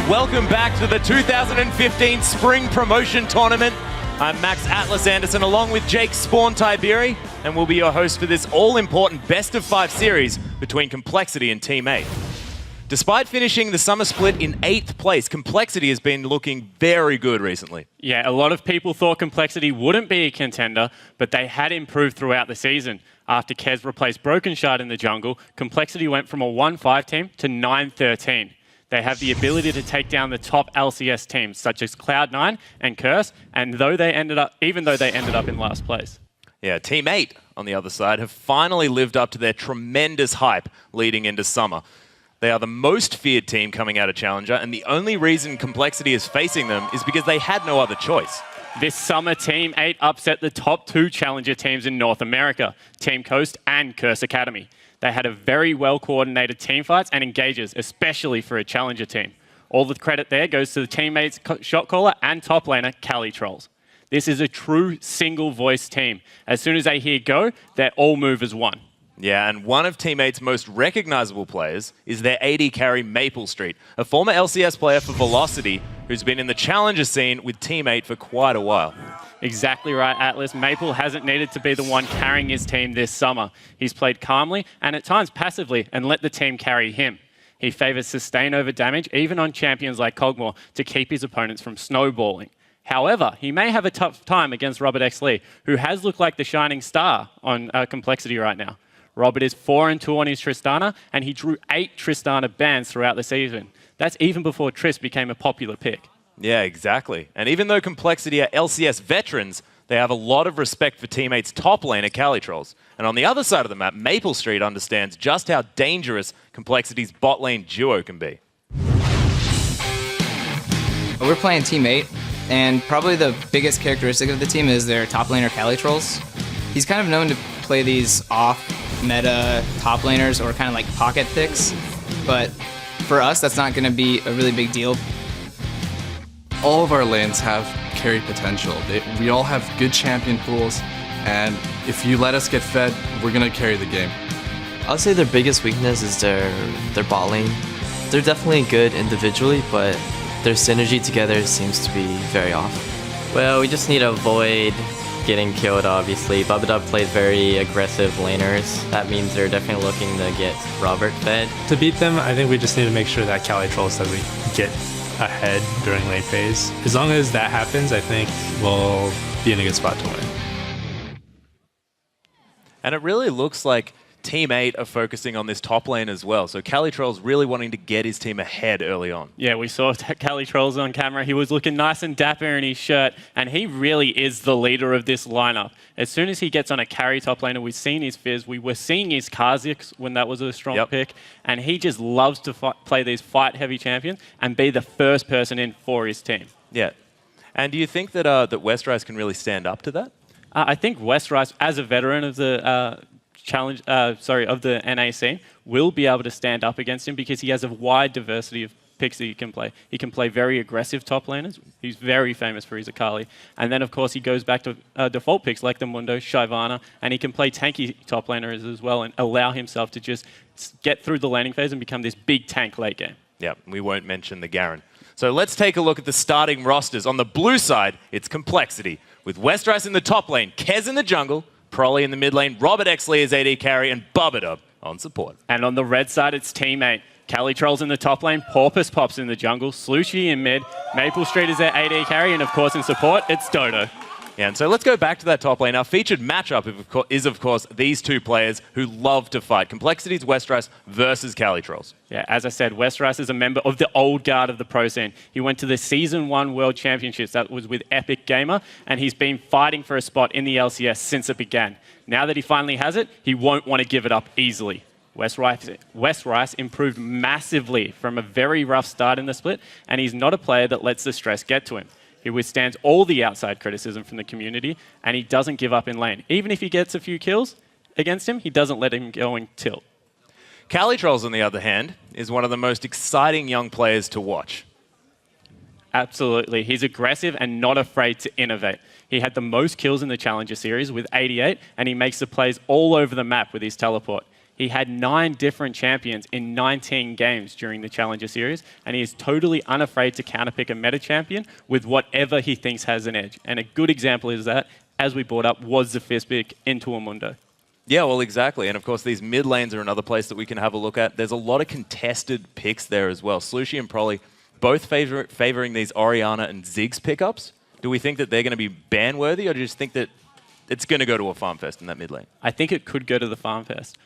and welcome back to the 2015 Spring Promotion Tournament. I'm Max Atlas Anderson along with Jake Spawn Tiberi, and we'll be your host for this all-important best-of-5 series between Complexity and Team 8. Despite finishing the summer split in 8th place, Complexity has been looking very good recently. Yeah, a lot of people thought Complexity wouldn't be a contender, but they had improved throughout the season. After Kez replaced Broken Shard in the jungle, Complexity went from a 1-5 team to 9-13. They have the ability to take down the top LCS teams, such as Cloud9 and Curse, and even though they ended up in last place. Yeah, Team 8, on the other side, have finally lived up to their tremendous hype leading into summer. They are the most feared team coming out of Challenger, and the only reason Complexity is facing them is because they had no other choice. This summer, Team 8 upset the top 2 Challenger teams in North America, Team Coast and Curse Academy. They had a very well-coordinated team fights and engages, especially for a Challenger team. All the credit there goes to the teammates shot caller and top laner, Cali Trolls. This is a true single-voice team. As soon as they hear go, they all move as one. Yeah, and one of Team 8's most recognizable players is their AD carry, Maple Street, a former LCS player for Velocity who's been in the Challenger scene with Team 8 for quite a while. Exactly right, Atlas. Maple hasn't needed to be the one carrying his team this summer. He's played calmly and at times passively and let the team carry him. He favors sustain over damage, even on champions like Kog'Maw, to keep his opponents from snowballing. However, he may have a tough time against Robert X. Lee, who has looked like the shining star on Complexity right now. Robert is 4-2 on his Tristana, and he drew 8 Tristana bans throughout the season. That's even before Triss became a popular pick. Yeah, exactly. And even though Complexity are LCS veterans, they have a lot of respect for Team 8's top laner, Cali Trolls. And on the other side of the map, Maple Street understands just how dangerous Complexity's bot lane duo can be. We're playing Team 8, and probably the biggest characteristic of the team is their top laner, Cali Trolls. He's kind of known to play these off-meta top laners or kind of like pocket picks, but for us, that's not going to be a really big deal. All of our lanes have carry potential. We all have good champion pools, and if you let us get fed, we're going to carry the game. I'll say their biggest weakness is their bot lane. They're definitely good individually, but their synergy together seems to be very off. Well, we just need to avoid getting killed, obviously. Babadub plays very aggressive laners. That means they're definitely looking to get Robert fed. To beat them, I think we just need to make sure that Cali Trolls doesn't get ahead during late phase. As long as that happens, I think we'll be in a good spot to win. And it really looks like Team 8 are focusing on this top lane as well. So Cali Trolls really wanting to get his team ahead early on. Yeah, we saw Cali Trolls on camera. He was looking nice and dapper in his shirt, and he really is the leader of this lineup. As soon as he gets on a carry top laner, we've seen his Fizz, we were seeing his Kha'Zix when that was a strong pick, and he just loves to play these fight-heavy champions and be the first person in for his team. Yeah. And do you think that that Westeros can really stand up to that? I think Westeros, as a veteran of the of the NAC, will be able to stand up against him because he has a wide diversity of picks that he can play. He can play very aggressive top laners. He's very famous for his Akali. And then, of course, he goes back to default picks like the Mundo, Shyvana, and he can play tanky top laners as well and allow himself to just get through the laning phase and become this big tank late game. Yeah, we won't mention the Garen. So let's take a look at the starting rosters. On the blue side, it's Complexity, with Westeros in the top lane, Kez in the jungle, Prolly in the mid lane, Robert X. Lee as AD carry, and Babadub on support. And on the red side, it's Team 8. Cali Trolls in the top lane, Porpoise Pops in the jungle, Slushie in mid, Maple Street is their AD carry, and of course in support, it's Dodo. Yeah, and so let's go back to that top lane. Our featured matchup is, of course, these two players who love to fight. Complexity's Westeros versus Cali Trolls. Yeah, as I said, Westeros is a member of the old guard of the pro scene. He went to the Season 1 World Championships. That was with Epic Gamer, and he's been fighting for a spot in the LCS since it began. Now that he finally has it, he won't want to give it up easily. Westeros improved massively from a very rough start in the split, and he's not a player that lets the stress get to him. He withstands all the outside criticism from the community, and he doesn't give up in lane. Even if he gets a few kills against him, he doesn't let him go in tilt. Cali Trolls, on the other hand, is one of the most exciting young players to watch. Absolutely. He's aggressive and not afraid to innovate. He had the most kills in the Challenger series with 88, and he makes the plays all over the map with his teleport. He had 9 different champions in 19 games during the Challenger Series, and he is totally unafraid to counterpick a meta champion with whatever he thinks has an edge. And a good example is that, as we brought up, was the fifth pick into Amundo. Yeah, well, exactly. And of course, these mid lanes are another place that we can have a look at. There's a lot of contested picks there as well. Slushie and Prolly both favoring these Orianna and Ziggs pickups. Do we think that they're going to be ban-worthy, or do you just think that it's going to go to a Farm Fest in that mid lane? I think it could go to the Farm Fest.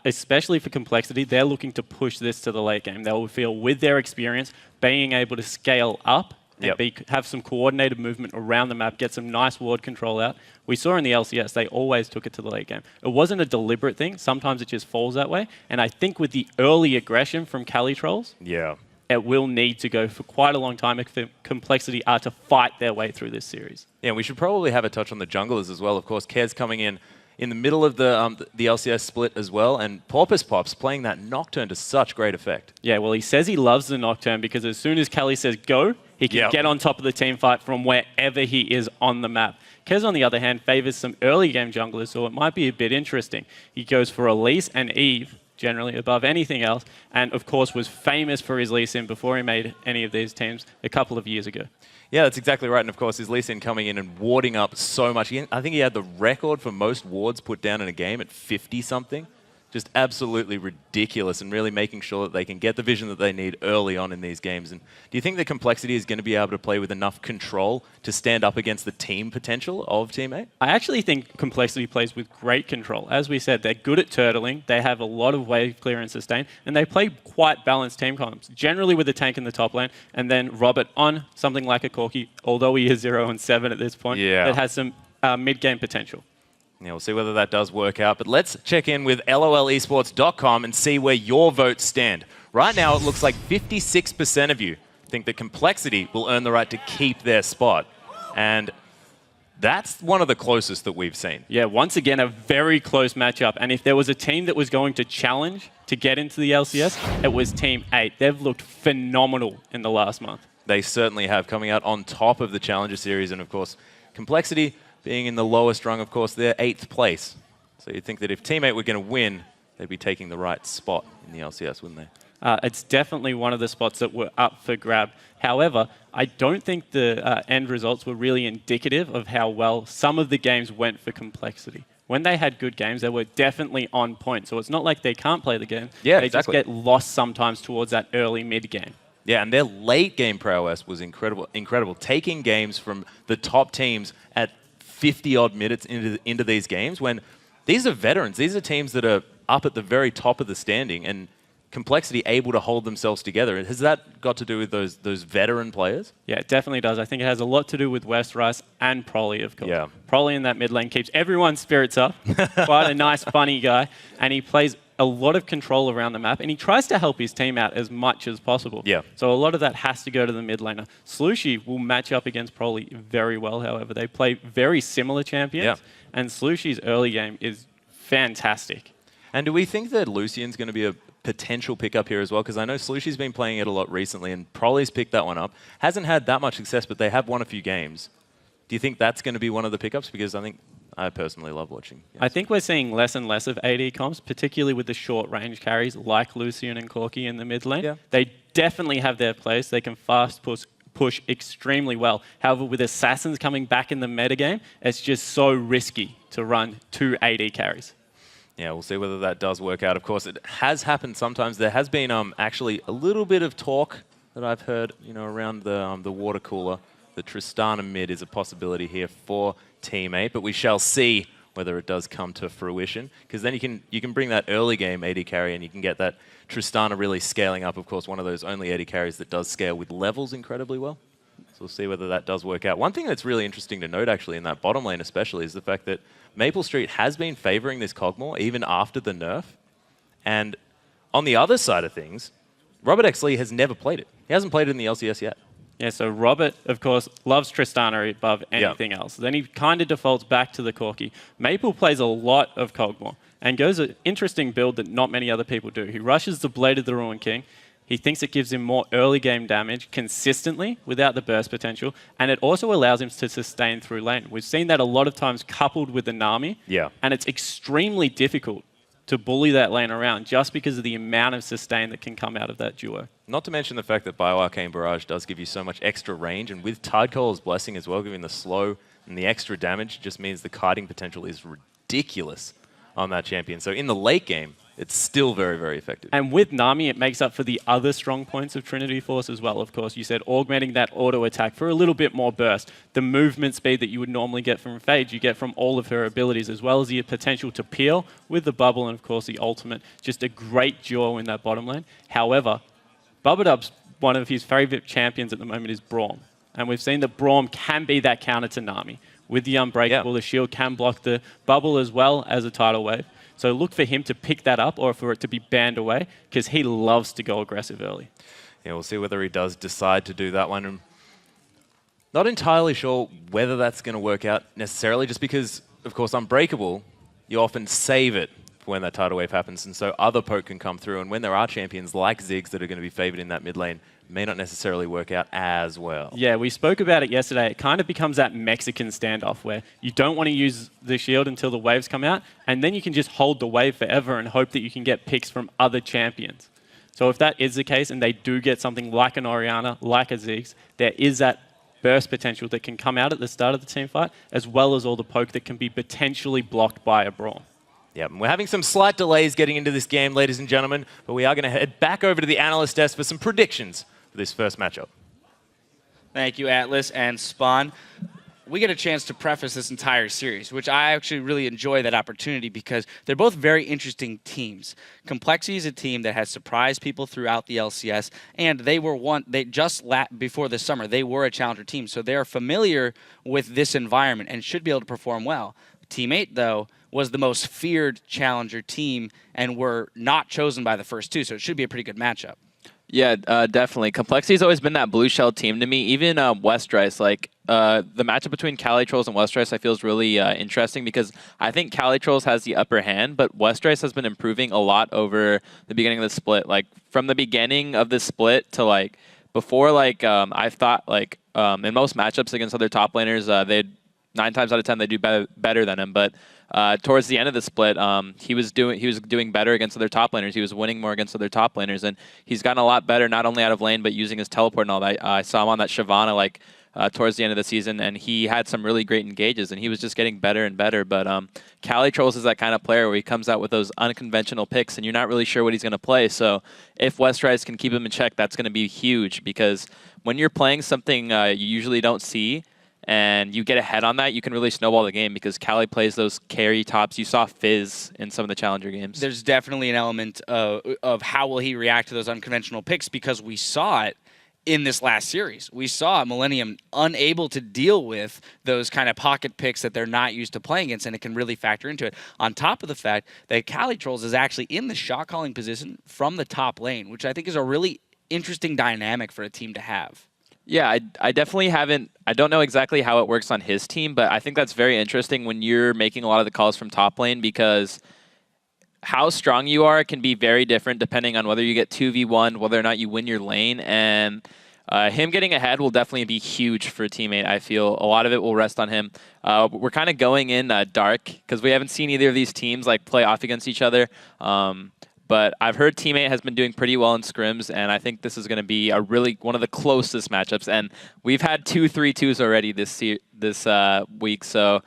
Especially for Complexity, they're looking to push this to the late game. They will feel, with their experience, being able to scale up and have some coordinated movement around the map, get some nice ward control out. We saw in the LCS, they always took it to the late game. It wasn't a deliberate thing. Sometimes it just falls that way. And I think with the early aggression from Cali Trolls, it will need to go for quite a long time if Complexity are to fight their way through this series. Yeah, we should probably have a touch on the junglers as well. Of course, Kez coming in the middle of the LCS split as well, and Porpoise Pops playing that Nocturne to such great effect. Yeah, well, he says he loves the Nocturne because as soon as Kelly says go, he can get on top of the team fight from wherever he is on the map. Kez, on the other hand, favors some early game junglers, so it might be a bit interesting. He goes for Elise and Eve, generally above anything else, and of course was famous for his Lee Sin before he made any of these teams a couple of years ago. Yeah, that's exactly right. And of course, his Lee Sin coming in and warding up so much. I think he had the record for most wards put down in a game at 50-something. Just absolutely ridiculous, and really making sure that they can get the vision that they need early on in these games. And do you think the Complexity is going to be able to play with enough control to stand up against the team potential of Team 8? I actually think Complexity plays with great control. As we said, they're good at turtling, they have a lot of wave clear and sustain, and they play quite balanced team comps, generally with a tank in the top lane, and then Robert on something like a Corki, although he is 0-7 at this point, that has some mid-game potential. Yeah, we'll see whether that does work out. But let's check in with LOLesports.com and see where your votes stand. Right now, it looks like 56% of you think that Complexity will earn the right to keep their spot. And that's one of the closest that we've seen. Yeah, once again, a very close matchup. And if there was a team that was going to challenge to get into the LCS, it was Team 8. They've looked phenomenal in the last month. They certainly have, coming out on top of the Challenger Series. And of course, Complexity being in the lowest rung, of course, they're 8th place. So you'd think that if Team 8 were going to win, they'd be taking the right spot in the LCS, wouldn't they? It's definitely one of the spots that were up for grab. However, I don't think the end results were really indicative of how well some of the games went for Complexity. When they had good games, they were definitely on point. So it's not like they can't play the game. Yeah, they just get lost sometimes towards that early mid game. Yeah, and their late game prowess was incredible. Taking games from the top teams at 50-odd minutes into these games, when these are veterans. These are teams that are up at the very top of the standing, and Complexity able to hold themselves together. Has that got to do with those veteran players? Yeah, it definitely does. I think it has a lot to do with West Rice and Prolly, of course. Yeah. Prolly in that mid lane keeps everyone's spirits up. Quite a nice, funny guy. And he plays a lot of control around the map, and he tries to help his team out as much as possible. Yeah. So a lot of that has to go to the mid laner. Slushie will match up against Prolly very well, however. They play very similar champions, and Slushie's early game is fantastic. And do we think that Lucian's going to be a potential pickup here as well? Because I know Slushie's been playing it a lot recently, and Prolly's picked that one up. Hasn't had that much success, but they have won a few games. Do you think that's going to be one of the pickups? Because I personally love watching. I think we're seeing less and less of AD comps, particularly with the short-range carries like Lucian and Corki in the mid lane. Yeah. They definitely have their place. They can fast push extremely well. However, with Assassins coming back in the metagame, it's just so risky to run 2 AD carries. Yeah, we'll see whether that does work out. Of course, it has happened sometimes. There has been actually a little bit of talk that I've heard, around the water cooler. The Tristana mid is a possibility here for Team 8, but we shall see whether it does come to fruition. Because then you can bring that early game AD carry, and you can get that Tristana really scaling up. Of course, one of those only AD carries that does scale with levels incredibly well. So we'll see whether that does work out. One thing that's really interesting to note, actually, in that bottom lane especially, is the fact that Maple Street has been favoring this Cogmore even after the nerf. And on the other side of things, Robert X. Lee has never played it. He hasn't played it in the LCS yet. Yeah, so Robert, of course, loves Tristana above anything else. Then he kind of defaults back to the Corki. Maple plays a lot of Cogmore and goes an interesting build that not many other people do. He rushes the Blade of the Ruined King. He thinks it gives him more early game damage consistently without the burst potential, and it also allows him to sustain through lane. We've seen that a lot of times coupled with the Nami, and it's extremely difficult to bully that lane around just because of the amount of sustain that can come out of that duo. Not to mention the fact that Bioarcane Barrage does give you so much extra range, and with Tidecoil's Blessing as well, giving the slow and the extra damage, just means the kiting potential is ridiculous on that champion. So in the late game, it's still very, very effective. And with Nami, it makes up for the other strong points of Trinity Force as well, of course. You said augmenting that auto attack for a little bit more burst. The movement speed that you would normally get from Phage, you get from all of her abilities, as well as the potential to peel with the bubble and, of course, the ultimate. Just a great duo in that bottom lane. However, Bubadub's one of his favorite champions at the moment is Braum. And we've seen that Braum can be that counter to Nami. With the Unbreakable, the shield can block the bubble as well as a tidal wave. So look for him to pick that up or for it to be banned away, because he loves to go aggressive early. Yeah, we'll see whether he does decide to do that one. I'm not entirely sure whether that's going to work out necessarily, just because, of course, Unbreakable, you often save it for when that tidal wave happens, and so other poke can come through. And when there are champions like Ziggs that are going to be favored in that mid lane, may not necessarily work out as well. Yeah, we spoke about it yesterday. It kind of becomes that Mexican standoff where you don't want to use the shield until the waves come out, and then you can just hold the wave forever and hope that you can get picks from other champions. So if that is the case and they do get something like an Orianna, like a Ziggs, there is that burst potential that can come out at the start of the team fight, as well as all the poke that can be potentially blocked by a Braum. Yeah, we're having some slight delays getting into this game, ladies and gentlemen, but we are going to head back over to the analyst desk for some predictions for this first matchup. Thank you, Atlas and Spawn. We get a chance to preface this entire series, which I actually really enjoy that opportunity because they're both very interesting teams. Complexity is a team that has surprised people throughout the LCS, and before the summer, they were a challenger team, so they're familiar with this environment and should be able to perform well. Team 8, though, was the most feared challenger team and were not chosen by the first two, so it should be a pretty good matchup. Yeah, definitely. Complexity's always been that blue shell team to me. Even Westrice, the matchup between Cali Trolls and Westrice I feel is really interesting because I think Cali Trolls has the upper hand, but Westrice has been improving a lot over the beginning of the split. From the beginning of the split to before, I've thought in most matchups against other top laners, they'd 9 times out of 10 they do better than him, but towards the end of the split, he was doing better against other top laners. He was winning more against other top laners, and he's gotten a lot better not only out of lane but using his teleport and all that. I saw him on that Shyvana towards the end of the season, and he had some really great engages, and he was just getting better and better. But Cali Trolls is that kind of player where he comes out with those unconventional picks, and you're not really sure what he's going to play. So if Westrice can keep him in check, that's going to be huge, because when you're playing something you usually don't see, and you get ahead on that, you can really snowball the game because Cali plays those carry tops. You saw Fizz in some of the Challenger games. There's definitely an element of how will he react to those unconventional picks because we saw it in this last series. We saw Millennium unable to deal with those kind of pocket picks that they're not used to playing against, and it can really factor into it. On top of the fact that Cali Trolls is actually in the shot calling position from the top lane, which I think is a really interesting dynamic for a team to have. Yeah, I definitely haven't. I don't know exactly how it works on his team, but I think that's very interesting when you're making a lot of the calls from top lane, because how strong you are can be very different depending on whether you get 2v1, whether or not you win your lane, and him getting ahead will definitely be huge for a teammate. I feel a lot of it will rest on him. We're kind of going in dark because we haven't seen either of these teams play off against each other. But I've heard Teammate has been doing pretty well in scrims, and I think this is going to be one of the closest matchups. And we've had 2 3-2s already this week, so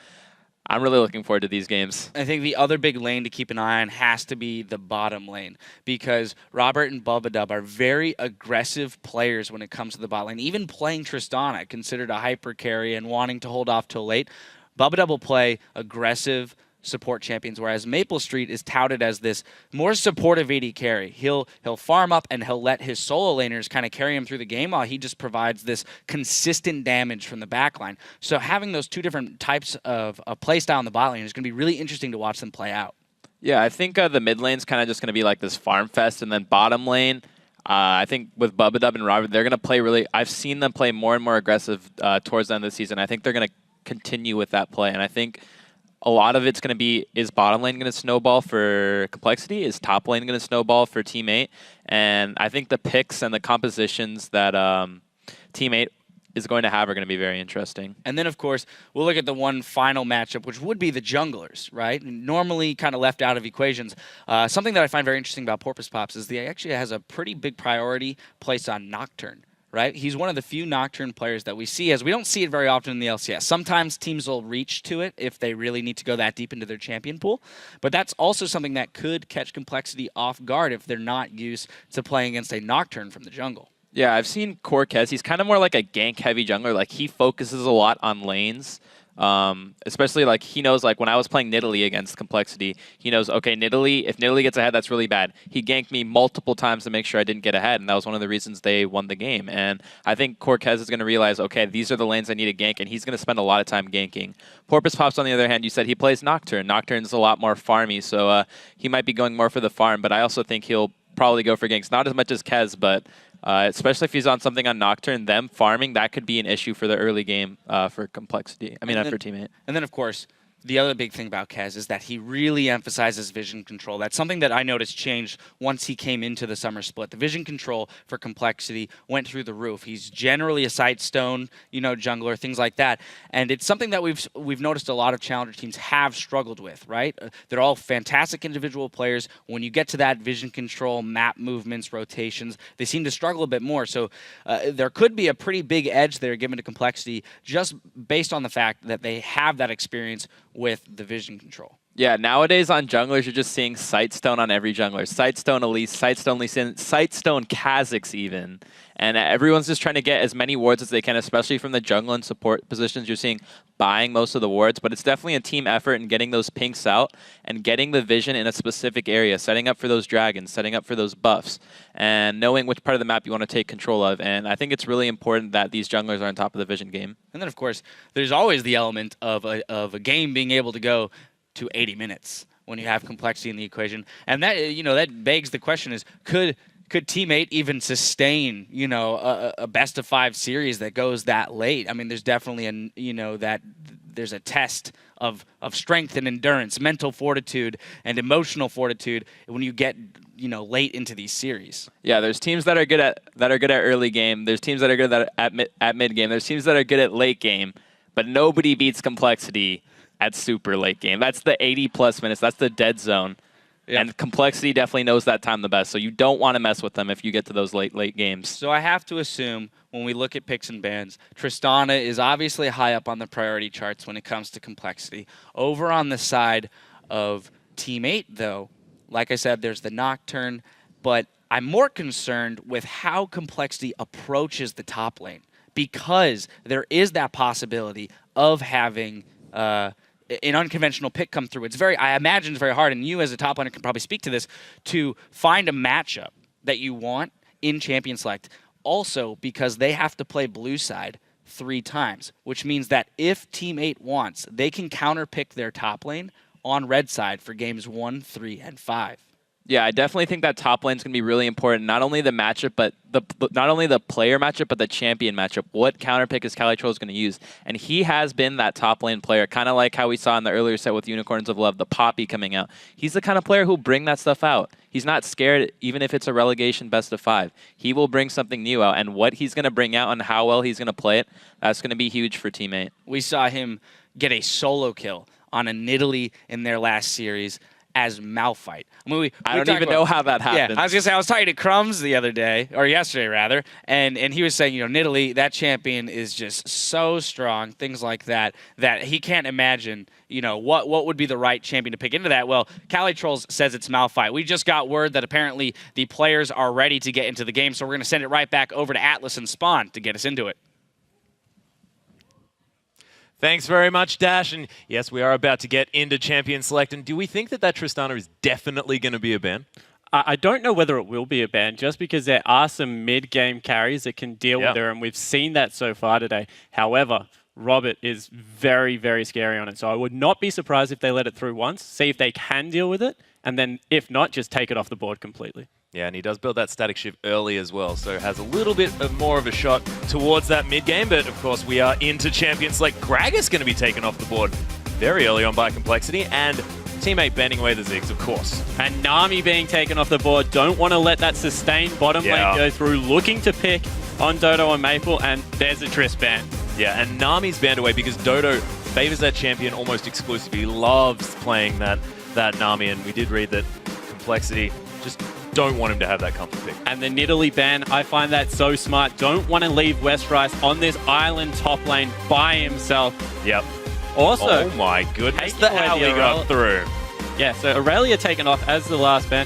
I'm really looking forward to these games. I think the other big lane to keep an eye on has to be the bottom lane, because Robert and Bubadub are very aggressive players when it comes to the bot lane. Even playing Tristana, considered a hyper carry and wanting to hold off till late, Bubadub will play aggressive support champions, whereas Maple Street is touted as this more supportive AD carry. He'll farm up and he'll let his solo laners kind of carry him through the game while he just provides this consistent damage from the backline. So having those two different types of play style in the bot lane is going to be really interesting to watch them play out. Yeah, I think the mid lane's kind of just going to be like this farm fest, and then bottom lane, I think with Bubadub and Robert, they're going to play really. I've seen them play more and more aggressive towards the end of the season. I think they're going to continue with that play, and I think a lot of it's going to be, is bottom lane going to snowball for Complexity? Is top lane going to snowball for Team 8? And I think the picks and the compositions that Team 8 is going to have are going to be very interesting. And then, of course, we'll look at the one final matchup, which would be the junglers, right? Normally kind of left out of equations. Something that I find very interesting about Porpoise Pops is he actually has a pretty big priority placed on Nocturne, right? He's one of the few Nocturne players that we see, as we don't see it very often in the LCS. Sometimes teams will reach to it if they really need to go that deep into their champion pool, but that's also something that could catch Complexity off guard if they're not used to playing against a Nocturne from the jungle. Yeah, I've seen Cortez. He's kind of more like a gank-heavy jungler. Like, he focuses a lot on lanes. Especially, like, he knows, like, when I was playing Nidalee against Complexity, he knows, okay, if Nidalee gets ahead, that's really bad. He ganked me multiple times to make sure I didn't get ahead, and that was one of the reasons they won the game. And I think Cortez is going to realize, okay, these are the lanes I need to gank, and he's going to spend a lot of time ganking. Porpoise Pops, on the other hand, you said he plays Nocturne. Nocturne's a lot more farmy, so he might be going more for the farm, but I also think he'll probably go for ganks. Not as much as Kez, but especially if he's on something on Nocturne, them farming, that could be an issue for the early game for Complexity. I mean, for Teammate. And then, of course, the other big thing about Kez is that he really emphasizes vision control. That's something that I noticed changed once he came into the summer split. The vision control for Complexity went through the roof. He's generally a Sightstone, jungler, things like that. And it's something that we've noticed a lot of challenger teams have struggled with, right? They're all fantastic individual players. When you get to that vision control, map movements, rotations, they seem to struggle a bit more. So there could be a pretty big edge there given to Complexity just based on the fact that they have that experience with the vision control. Yeah, nowadays on junglers, you're just seeing Sightstone on every jungler. Sightstone Elise, Sightstone Lee Sin, Sightstone Kha'Zix even. And everyone's just trying to get as many wards as they can, especially from the jungle and support positions. You're seeing buying most of the wards, but it's definitely a team effort in getting those pinks out and getting the vision in a specific area, setting up for those dragons, setting up for those buffs, and knowing which part of the map you want to take control of. And I think it's really important that these junglers are on top of the vision game. And then, of course, there's always the element of a game being able to go to 80 minutes when you have Complexity in the equation. And that, that begs the question is, could Teammate even sustain, a best of 5 series that goes that late? I mean, there's definitely there's a test of strength and endurance, mental fortitude and emotional fortitude when you get, late into these series. Yeah, there's teams that are good at early game. There's teams that are good at mid game. There's teams that are good at late game, but nobody beats Complexity at super late game. That's the 80+ minutes. That's the dead zone. Yep. And Complexity definitely knows that time the best, so you don't want to mess with them if you get to those late games. So I have to assume when we look at picks and bans, Tristana is obviously high up on the priority charts when it comes to Complexity. Over on the side of Team 8, though, like I said, there's the Nocturne, but I'm more concerned with how Complexity approaches the top lane, because there is that possibility of having an unconventional pick come through. I imagine it's very hard, and you as a top laner can probably speak to this, to find a matchup that you want in Champion Select. Also, because they have to play blue side 3 times, which means that if Team 8 wants, they can counterpick their top lane on red side for games 1, 3, and 5. Yeah, I definitely think that top lane is going to be really important. Not only the matchup, but not only the player matchup, but the champion matchup. What counterpick is CaliTrollz going to use? And he has been that top lane player, kind of like how we saw in the earlier set with Unicorns of Love, the Poppy coming out. He's the kind of player who'll bring that stuff out. He's not scared, even if it's a relegation best of 5. He will bring something new out, and what he's going to bring out and how well he's going to play it, that's going to be huge for Teammate. We saw him get a solo kill on a Nidalee in their last series as Malphite. I mean, I don't even know how that happened. Yeah, I was going to say, I was talking to Crumbs the other day, or yesterday rather, and he was saying, Nidalee, that champion is just so strong, things like that he can't imagine, what would be the right champion to pick into that. Well, CaliTrollz says it's Malphite. We just got word that apparently the players are ready to get into the game, so we're going to send it right back over to Atlas and Spawn to get us into it. Thanks very much, Dash. And yes, we are about to get into Champion Select. And do we think that Tristana is definitely going to be a ban? I don't know whether it will be a ban, just because there are some mid-game carries that can deal with her, and we've seen that so far today. However, Robert is very, very scary on it. So I would not be surprised if they let it through once, see if they can deal with it, and then if not, just take it off the board completely. Yeah, and he does build that static shift early as well, so has a little bit more of a shot towards that mid-game, but of course we are into Champion Select. Gragas going to be taken off the board very early on by Complexity, and Teammate bending away the Ziggs, of course. And Nami being taken off the board, don't want to let that sustained bottom lane go through, looking to pick on Dodo and Maple, and there's a Triss ban. Yeah, and Nami's banned away because Dodo favors that champion almost exclusively. He loves playing that Nami, and we did read that Complexity just don't want him to have that comfort pick. And the Nidalee ban, I find that so smart. Don't want to leave Westrice on this island top lane by himself. Yep. Also, oh my goodness, the alley got through. Yeah, so Aurelia taken off as the last ban.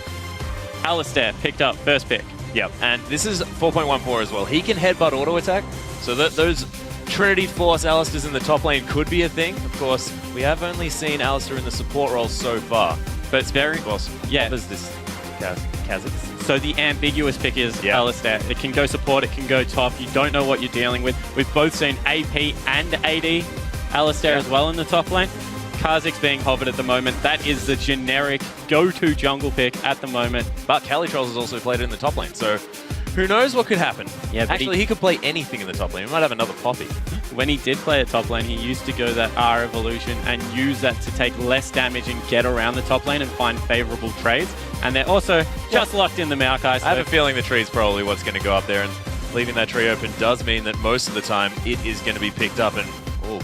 Alistair picked up first pick. Yep, and this is 4.14 as well. He can headbutt auto attack, so that those Trinity Force Alistairs in the top lane could be a thing. Of course, we have only seen Alistair in the support role so far. But it's very... Boss, yeah. What is this? Kha'Zix? So the ambiguous pick is Alistair. It can go support, it can go top. You don't know what you're dealing with. We've both seen AP and AD Alistair as well in the top lane. Kha'Zix being hovered at the moment. That is the generic go-to jungle pick at the moment. But Calitrolls has also played it in the top lane, so who knows what could happen. Yeah, but actually, he could play anything in the top lane. He might have another Poppy. When he did play at top lane, he used to go that R evolution and use that to take less damage and get around the top lane and find favorable trades. And they're also just locked in the Maokai. So I have a feeling the tree's probably what's going to go up there, and leaving that tree open does mean that most of the time it is going to be picked up, and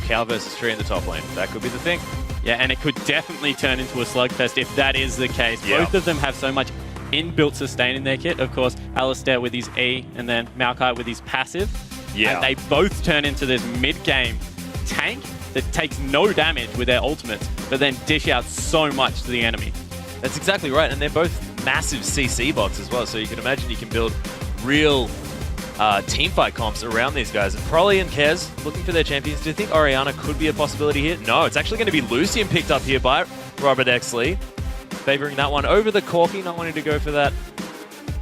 cow versus tree in the top lane. That could be the thing. Yeah, and it could definitely turn into a slugfest if that is the case. Yeah. Both of them have so much inbuilt sustain in their kit. Of course, Alistair with his E and then Maokai with his passive. Yeah. And they both turn into this mid-game tank that takes no damage with their ultimates, but then dish out so much to the enemy. That's exactly right, and they're both massive CC bots as well, so you can imagine you can build real teamfight comps around these guys. And Prolly and Kez looking for their champions. Do you think Orianna could be a possibility here? No, it's actually going to be Lucian picked up here by Robert Exley, favoring that one over the Corki, not wanting to go for that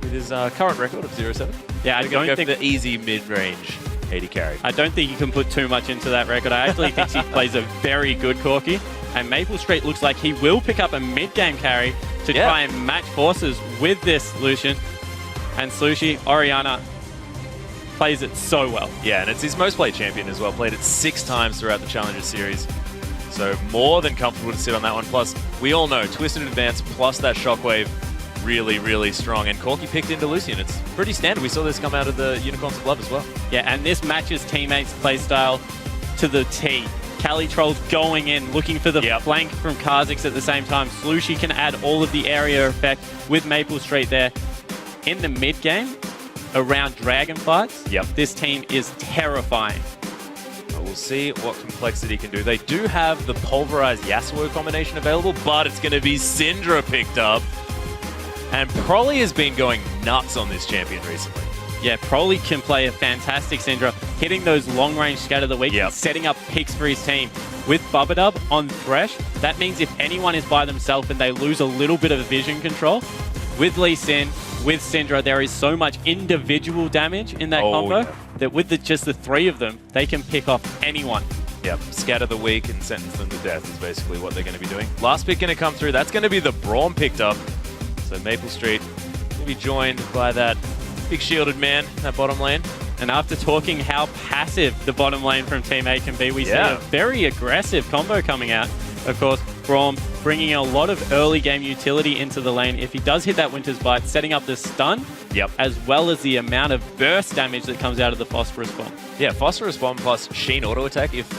with his current record of 0-7. Yeah, I don't think for the easy mid-range AD carry. I don't think you can put too much into that record. I actually think he plays a very good Corki, and Maple Street looks like he will pick up a mid-game carry to try and match forces with this Lucian. And Slushie, Orianna, plays it so well. Yeah, and it's his most played champion as well. Played it 6 times throughout the Challenger Series. So more than comfortable to sit on that one. Plus, we all know Twisted Advance plus that Shockwave, really, really strong. And Corki picked into Lucian. It's pretty standard. We saw this come out of the Unicorns of Love as well. Yeah, and this matches teammates' playstyle to the T. Calitrolls going in, looking for the flank from Kha'Zix at the same time. Slushie can add all of the area effect with Maple Street there. In the mid-game, around dragon fights, this team is terrifying. We'll see what Complexity can do. They do have the Pulverized Yasuo combination available, but it's going to be Syndra picked up. And Prolly has been going nuts on this champion recently. Yeah, Prolly can play a fantastic Syndra, hitting those long-range scatter the weak, setting up picks for his team. With Bubadub on Thresh, that means if anyone is by themselves and they lose a little bit of vision control, with Lee Sin, with Syndra, there is so much individual damage in that combo that with just the 3 of them, they can pick off anyone. Yep, scatter the weak and sentence them to death is basically what they're going to be doing. Last pick going to come through. That's going to be the Braum picked up. So Maple Street will be joined by that big shielded man in that bottom lane. And after talking how passive the bottom lane from Team A can be, we see a very aggressive combo coming out. Of course, Braum bringing a lot of early game utility into the lane. If he does hit that Winter's Bite, setting up the stun, as well as the amount of burst damage that comes out of the Phosphorus Bomb. Yeah, Phosphorus Bomb plus Sheen auto attack, if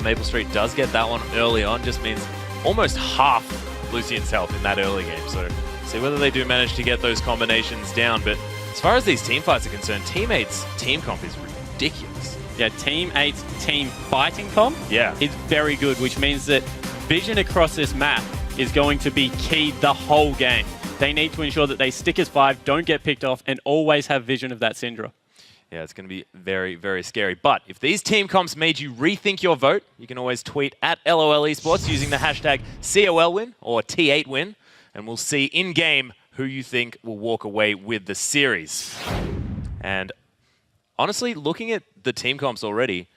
Maple Street does get that one early on, just means almost half Lucian's health in that early game. So see whether they do manage to get those combinations down. But as far as these team fights are concerned, Team 8's team comp is ridiculous. Yeah, Team 8's team fighting comp is very good, which means that vision across this map is going to be key the whole game. They need to ensure that they stick as 5, don't get picked off, and always have vision of that Syndra. Yeah, it's going to be very, very scary. But if these team comps made you rethink your vote, you can always tweet at LOL Esports using the hashtag COLWin or T8win, and we'll see in-game who you think will walk away with the series. And honestly, looking at the team comps already,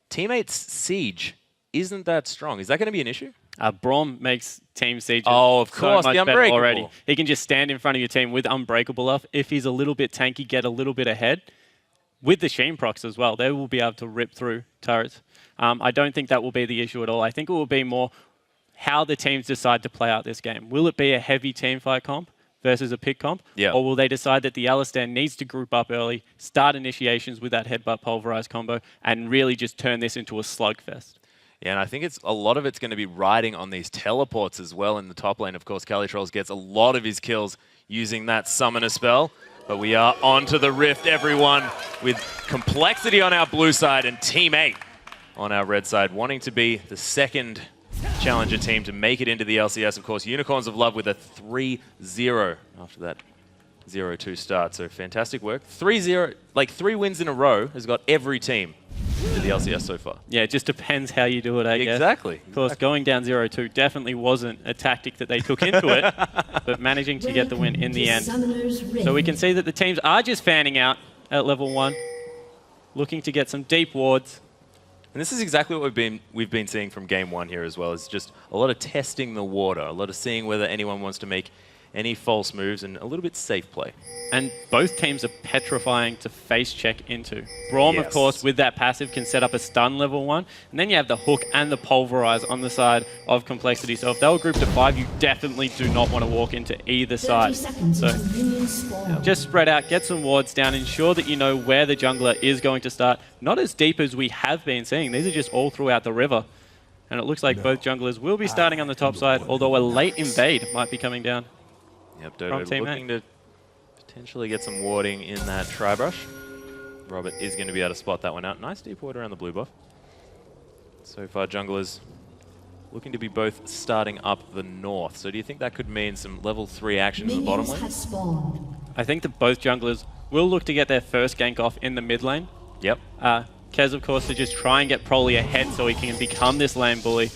Team 8's Siege isn't that strong. Is that going to be an issue? Braum makes Team Siege of course, so much the better Unbreakable already. He can just stand in front of your team with Unbreakable off. If he's a little bit tanky, get a little bit ahead. With the Sheen procs as well, they will be able to rip through turrets. I don't think that will be the issue at all. I think it will be more how the teams decide to play out this game. Will it be a heavy team fight comp? versus a pick comp? Yeah. Or will they decide that the Alistair needs to group up early, start initiations with that headbutt pulverize combo, and really just turn this into a slugfest? Yeah, and I think a lot of it's going to be riding on these teleports as well in the top lane. Of course, Calitrolls gets a lot of his kills using that summoner spell. But we are onto the Rift, everyone, with Complexity on our blue side and Team 8 on our red side, wanting to be the second challenger team to make it into the LCS. Of course, Unicorns of Love with a 3-0 after that 0-2 start. So fantastic work. 3-0, like 3 wins in a row has got every team to the LCS so far. Yeah, it just depends how you do it, I guess. Exactly. Of course, going down 0-2 definitely wasn't a tactic that they took into it, but managing to get the win in the end. So we can see that the teams are just fanning out at level 1, looking to get some deep wards. And this is exactly what we've been seeing from game 1 here as well. It's just a lot of testing the water, a lot of seeing whether anyone wants to make any false moves, and a little bit safe play. And both teams are petrifying to face check into. Braum, of course, with that passive can set up a stun level 1, and then you have the hook and the pulverize on the side of Complexity. So if they were grouped to 5, you definitely do not want to walk into either side. So just spread out, get some wards down, ensure that you know where the jungler is going to start. Not as deep as we have been seeing. These are just all throughout the river. And it looks like both junglers will be starting on the top side, although a late invade might be coming down. Yep, Dodo looking to potentially get some warding in that Tri-Brush. Robert is going to be able to spot that one out. Nice deep ward around the blue buff. So far, junglers looking to be both starting up the north. So do you think that could mean some level 3 action in the bottom lane? I think that both junglers will look to get their first gank off in the mid lane. Yep. Kez, of course, to just try and get Proly ahead so he can become this lane bully.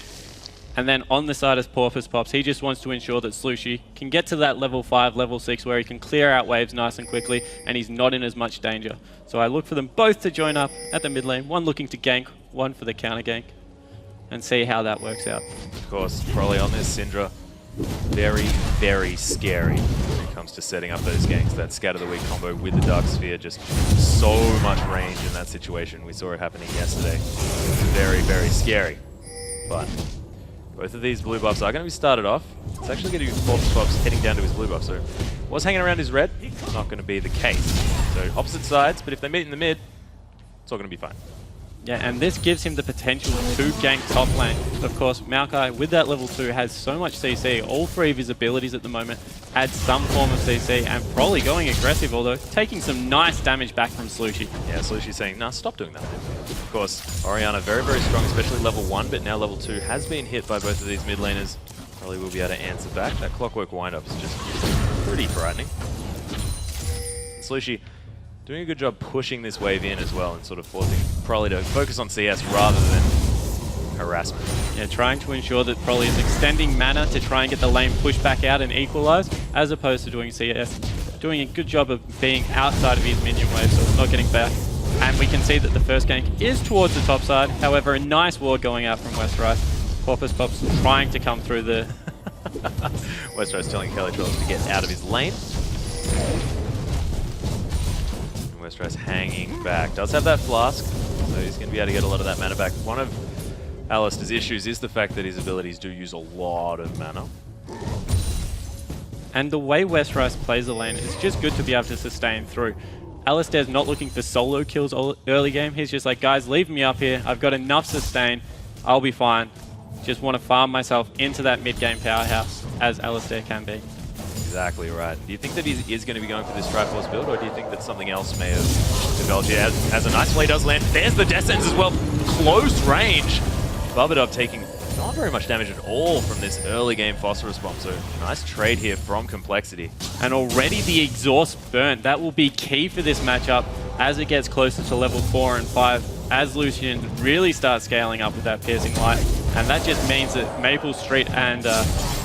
And then on the side of Porpoise Pops, he just wants to ensure that Slushy can get to that level 5, level 6, where he can clear out waves nice and quickly, and he's not in as much danger. So I look for them both to join up at the mid lane, one looking to gank, one for the counter gank, and see how that works out. Of course, Proly on this Syndra, very, very scary when it comes to setting up those ganks. That Scatter the Weak combo with the Dark Sphere, just so much range in that situation. We saw it happening yesterday. Very, very scary. But both of these blue buffs are going to be started off. It's actually going to be Porpoise Pops heading down to his blue buff. So was hanging around his red, not going to be the case. So opposite sides, but if they meet in the mid, it's all going to be fine. Yeah, and this gives him the potential to gank top lane. Of course, Maokai, with that level 2, has so much CC. All 3 of his abilities at the moment add some form of CC, and Proly going aggressive, although taking some nice damage back from Slushy. Yeah, Slushy's saying, nah, stop doing that. Of course, Orianna very, very strong, especially level 1, but now level 2 has been hit by both of these mid laners. Probably will be able to answer back. That Clockwork wind-up is just pretty frightening. Slushy doing a good job pushing this wave in as well and sort of forcing Proly to focus on CS rather than harassment. Yeah, trying to ensure that Proly is extending mana to try and get the lane pushed back out and equalize, as opposed to doing CS. Doing a good job of being outside of his minion wave, so it's not getting back. And we can see that the first gank is towards the top side. However, a nice ward going out from Westeros. Porpoise Pops trying to come through the... Westeros telling Calitrolls to get out of his lane. Westeros hanging back. Does have that flask, so he's going to be able to get a lot of that mana back. One of Alistair's issues is the fact that his abilities do use a lot of mana. And the way Westeros plays the lane, it's just good to be able to sustain through. Alistair's not looking for solo kills early game. He's just like, guys, leave me up here. I've got enough sustain. I'll be fine. Just want to farm myself into that mid-game powerhouse, as Alistair can be. Exactly right. Do you think that he is going to be going for this Triforce build, or do you think that something else may have developed here? As a nice play does land, there's the Death Sentence as well. Close range. Bubadub taking not very much damage at all from this early game Phosphorus Bomb. So nice trade here from Complexity. And already the exhaust burnt. That will be key for this matchup as it gets closer to level 4 and 5, as Lucian really starts scaling up with that Piercing Light. And that just means that Maple Street and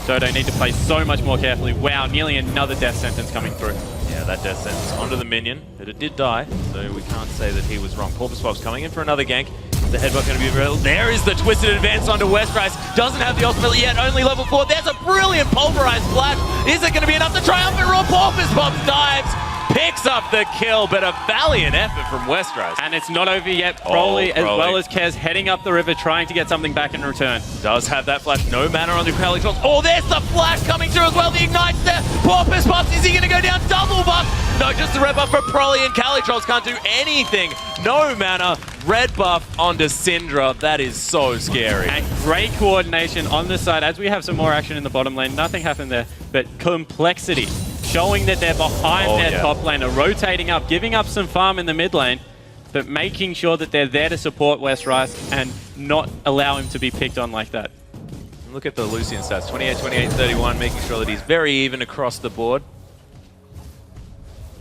Dodo need to play so much more carefully. Wow, nearly another Death Sentence coming through. Yeah, that Death Sentence onto the minion, but it did die, so we can't say that he was wrong. Porpoise Pops coming in for another gank. The headbutt going to be real. There is the Twisted Advance onto Westeros. Doesn't have the ultimate yet, only level 4. There's a brilliant pulverized flash. Is it going to be enough to triumphant roar? Porpoise Pops dives. picks up the kill, but a valiant effort from Westrise. And it's not over yet. Broly, as well as Kez, heading up the river, trying to get something back in return. Does have that flash. No mana on the Calytrons. Oh, there's the flash coming through as well. The Ignite's there. Porpoise Pops, is he going to go down? Double buff. No, just the red buff for Broly, and Calytrons can't do anything. No mana. Red buff onto Syndra. That is so scary. And great coordination on the side. As we have some more action in the bottom lane, nothing happened there, but Complexity showing that they're behind their top laner, rotating up, giving up some farm in the mid lane, but making sure that they're there to support Westrise and not allow him to be picked on like that. Look at the Lucian stats. 28, 28, 31, making sure that he's very even across the board.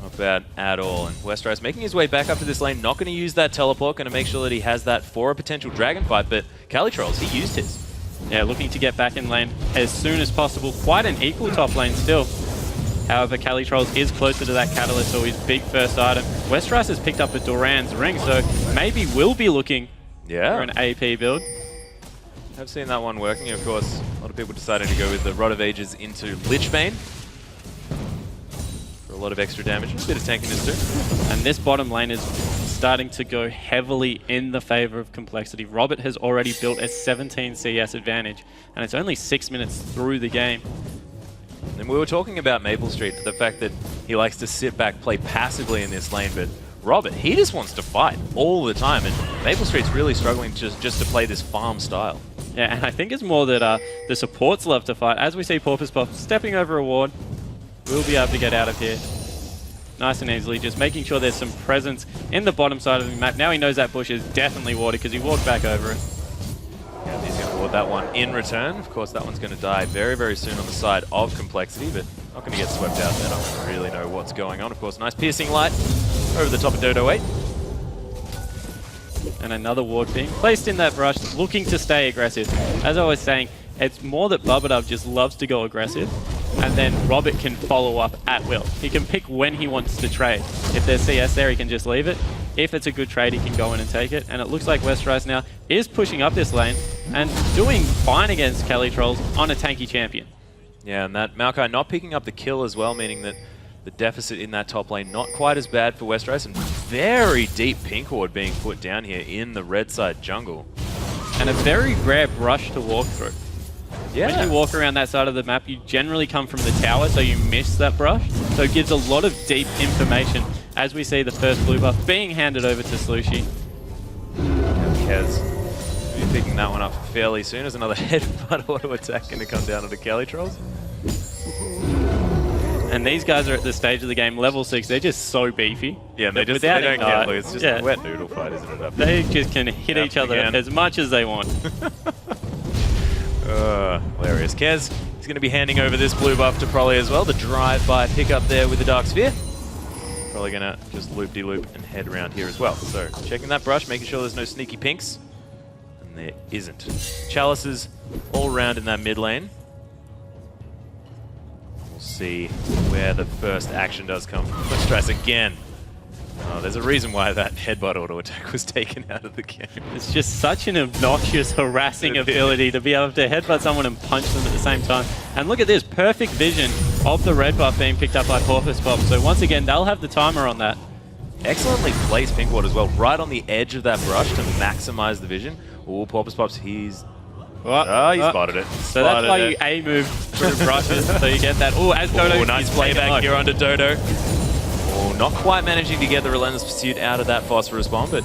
Not bad at all. And Westrise making his way back up to this lane, not going to use that teleport, going to make sure that he has that for a potential dragon fight, but Calytrolls, he used his. Yeah, looking to get back in lane as soon as possible. Quite an equal top lane still. However, Calytrolls is closer to that Catalyst, so his big first item. Westrise has picked up a Doran's ring, so maybe we'll be looking for an AP build. I've seen that one working, of course. A lot of people decided to go with the Rod of Ages into Lichbane for a lot of extra damage. A bit of tankiness too. And this bottom lane is starting to go heavily in the favor of Complexity. Robert has already built a 17 CS advantage, and it's only 6 minutes through the game. And we were talking about Maple Street, the fact that he likes to sit back, play passively in this lane, but Robert, he just wants to fight all the time, and Maple Street's really struggling just to play this farm style. Yeah, and I think it's more that the supports love to fight. As we see Porpoise Pop stepping over a ward, we'll be able to get out of here nice and easily, just making sure there's some presence in the bottom side of the map. Now he knows that bush is definitely water because he walked back over it. Yeah, he's going to ward that one in return. Of course, that one's going to die very, very soon on the side of Complexity, but not going to get swept out. They don't really know what's going on. Of course, nice piercing light over the top of Dodo 8. And another ward being placed in that brush, looking to stay aggressive. As I was saying, it's more that Bubadub just loves to go aggressive, and then Robert can follow up at will. He can pick when he wants to trade. If there's CS there, he can just leave it. If it's a good trade, he can go in and take it. And it looks like Westrise now is pushing up this lane and doing fine against Calytrolls on a tanky champion. Yeah, and that Maokai not picking up the kill as well, meaning that the deficit in that top lane not quite as bad for Westrise, and very deep pink ward being put down here in the red side jungle. And a very rare brush to walk through. Yeah. When you walk around that side of the map, you generally come from the tower, so you miss that brush. So it gives a lot of deep information as we see the first blue buff being handed over to Slushi. Kez will be picking that one up fairly soon as another headbutt auto attack going to come down onto Calytrolls. And these guys are at the stage of the game, level 6, they're just so beefy. Yeah, they don't get loose. It's just a wet noodle fight, isn't it? Up they just can hit each other as much as they want. Hilarious. Kez is going to be handing over this blue buff to Prolly as well. The drive-by pickup there with the Dark Sphere. Probably going to just loop-de-loop and head around here as well. So checking that brush, making sure there's no sneaky pinks. And there isn't. Chalices all around in that mid lane. We'll see where the first action does come. Let's try this again. Oh, there's a reason why that headbutt auto attack was taken out of the game. It's just such an obnoxious, harassing ability to be able to headbutt someone and punch them at the same time. And look at this, perfect vision of the red buff being picked up by Porpoise Pop. So once again, they'll have the timer on that. Excellently placed pink ward as well, right on the edge of that brush to maximize the vision. Oh, Porpoise Pops, he's... he spotted it. So that's why you A-move through brushes, so you get that. Oh, as Dodo... nice playback here onto Dodo. Oh, not quite managing to get the Relentless Pursuit out of that phosphorus bomb, but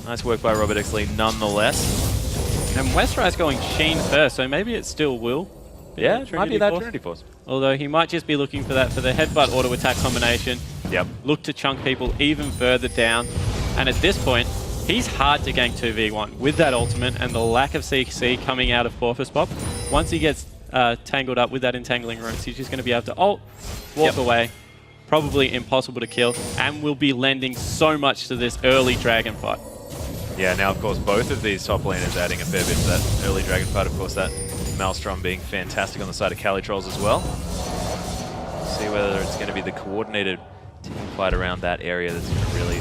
nice work by Robert Exley nonetheless. And Westrise going Sheen first, so maybe it still will. Yeah, it might be that Trinity Force. Although he might just be looking for that for the headbutt auto attack combination. Yep. Look to chunk people even further down. And at this point, he's hard to gank 2v1 with that ultimate and the lack of CC coming out of Porpoise Pop. Once he gets tangled up with that entangling runes, he's just going to be able to ult, walk away. Probably impossible to kill, and will be lending so much to this early dragon fight. Yeah, now of course both of these top laners adding a fair bit to that early dragon fight. Of course that Maelstrom being fantastic on the side of Calytrolls as well. See whether it's going to be the coordinated team fight around that area that's going to really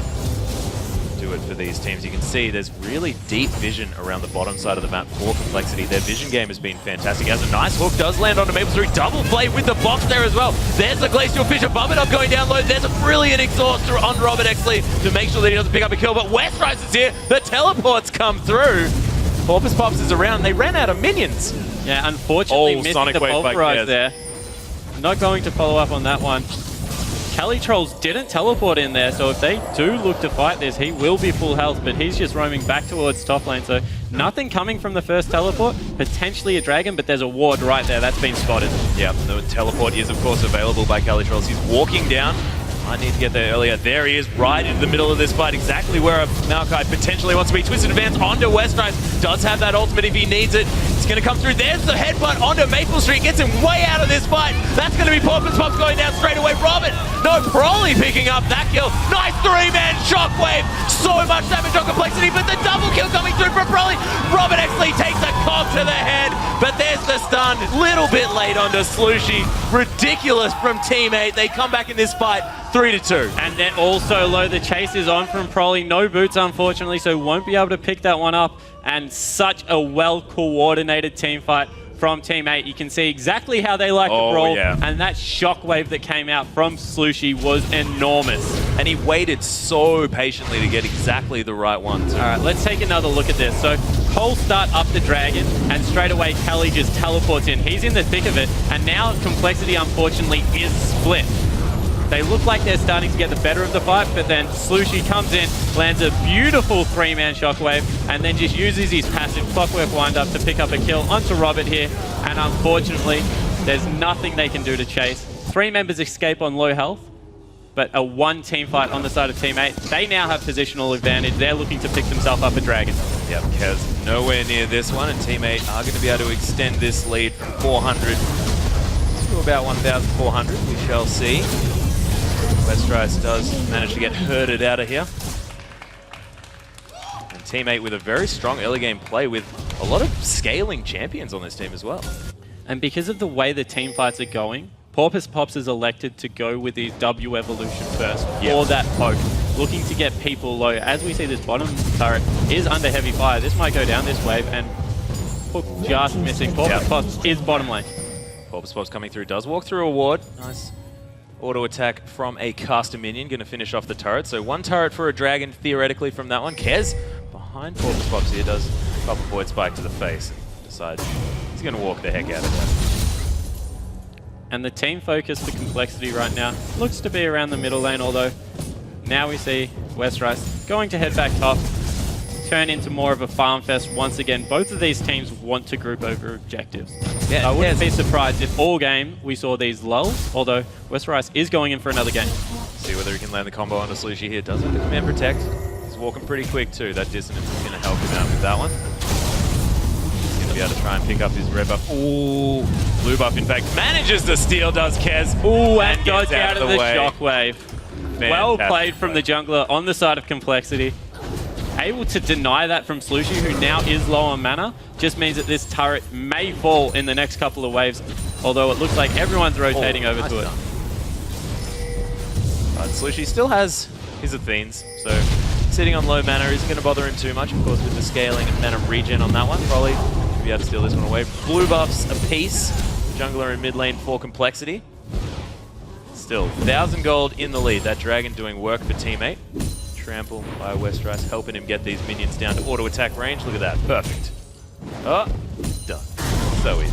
do it for these teams. You can see there's really deep vision around the bottom side of the map for Complexity. Their vision game has been fantastic. As a nice hook does land onto Maple Street. Double play with the box there as well. There's the Glacial Fisher. Bubbit going down low. There's a brilliant exhauster on Robert Exley to make sure that he doesn't pick up a kill. But Westrise is here. The teleports come through. Porpoise Pops is around. They ran out of minions. Yeah, unfortunately missing Sonic the Wave by pulverize Kez. there. Not going to follow up on that one. Cali Trolls didn't teleport in there, so if they do look to fight this, he will be full health, but he's just roaming back towards top lane, so nothing coming from the first teleport. Potentially a dragon, but there's a ward right there. That's been spotted. Yep, the teleport is, of course, available by Cali Trolls. He's walking down. I need to get there earlier. There he is, right into the middle of this fight, exactly where a Maokai potentially wants to be. Twisted advance onto Westrise. Does have that ultimate if he needs it. It's going to come through. There's the headbutt onto Maple Street. Gets him way out of this fight. That's going to be Porpoise Pops going down straight away. Robert, no, Broly picking up that kill. Nice three-man shockwave. So much damage on Complexity, but the double kill coming through from Broly. Robert Exley takes a cog to the head, but there's the stun. Little bit late onto Slushy. Ridiculous from Team 8. They come back in this fight 3-2. And they're also low. The chase is on from Proly. No boots, unfortunately, so won't be able to pick that one up. And such a well-coordinated team fight from Team 8. You can see exactly how they like to roll. Yeah. And that shockwave that came out from Slushy was enormous. And he waited so patiently to get exactly the right one, too. All right, let's take another look at this. So COL start up the dragon, and straight away Kelly just teleports in. He's in the thick of it, and now Complexity, unfortunately, is split. They look like they're starting to get the better of the fight, but then Slushy comes in, lands a beautiful three-man shockwave, and then just uses his passive Clockwork Wind-Up to pick up a kill onto Robert here. And unfortunately, there's nothing they can do to chase. 3 members escape on low health, but a one-team fight on the side of Team 8. They now have positional advantage. They're looking to pick themselves up a dragon. Yep, Kez nowhere near this one, and Team 8 are going to be able to extend this lead from 400 to about 1,400. We shall see. Westrise does manage to get herded out of here. And Team 8 with a very strong early game play with a lot of scaling champions on this team as well. And because of the way the team fights are going, Porpoise Pops is elected to go with his W evolution first for that poke, looking to get people low. As we see, this bottom turret is under heavy fire. This might go down this wave, and hook just missing. Porpoise Pops is bottom lane. Porpoise Pops coming through, does walk through a ward. Nice auto attack from a caster minion, going to finish off the turret. So 1 turret for a dragon, theoretically, from that one. Kez behind Porpoise Pops here does pop a void spike to the face. Decides he's going to walk the heck out of that. And the team focus for Complexity right now looks to be around the middle lane, although now we see Westrise going to head back top, turn into more of a farm fest once again. Both of these teams want to group over objectives. Yeah, I wouldn't be surprised if all game we saw these lulls, although Westrise is going in for another game. See whether he can land the combo onto Slushy here. Does have the command protect. He's walking pretty quick too. That dissonance is going to help him out with that one. He's going to be able to try and pick up his red buff. Ooh, blue buff in fact manages to steal, does Kez. Ooh, and goes out of the way. shockwave. Well played from the jungler on the side of Complexity. Able to deny that from Slushy, who now is low on mana, just means that this turret may fall in the next couple of waves, although it looks like everyone's rotating over to it. Slushy still has his Athenes, so sitting on low mana isn't going to bother him too much, of course, with the scaling and mana regen on that one. Probably be able to steal this one away. Blue buffs apiece, jungler in mid lane for Complexity. Still, 1,000 gold in the lead. That dragon doing work for Team 8. Trample by Westrise, helping him get these minions down to auto attack range. Look at that, perfect. Oh, done. So easy.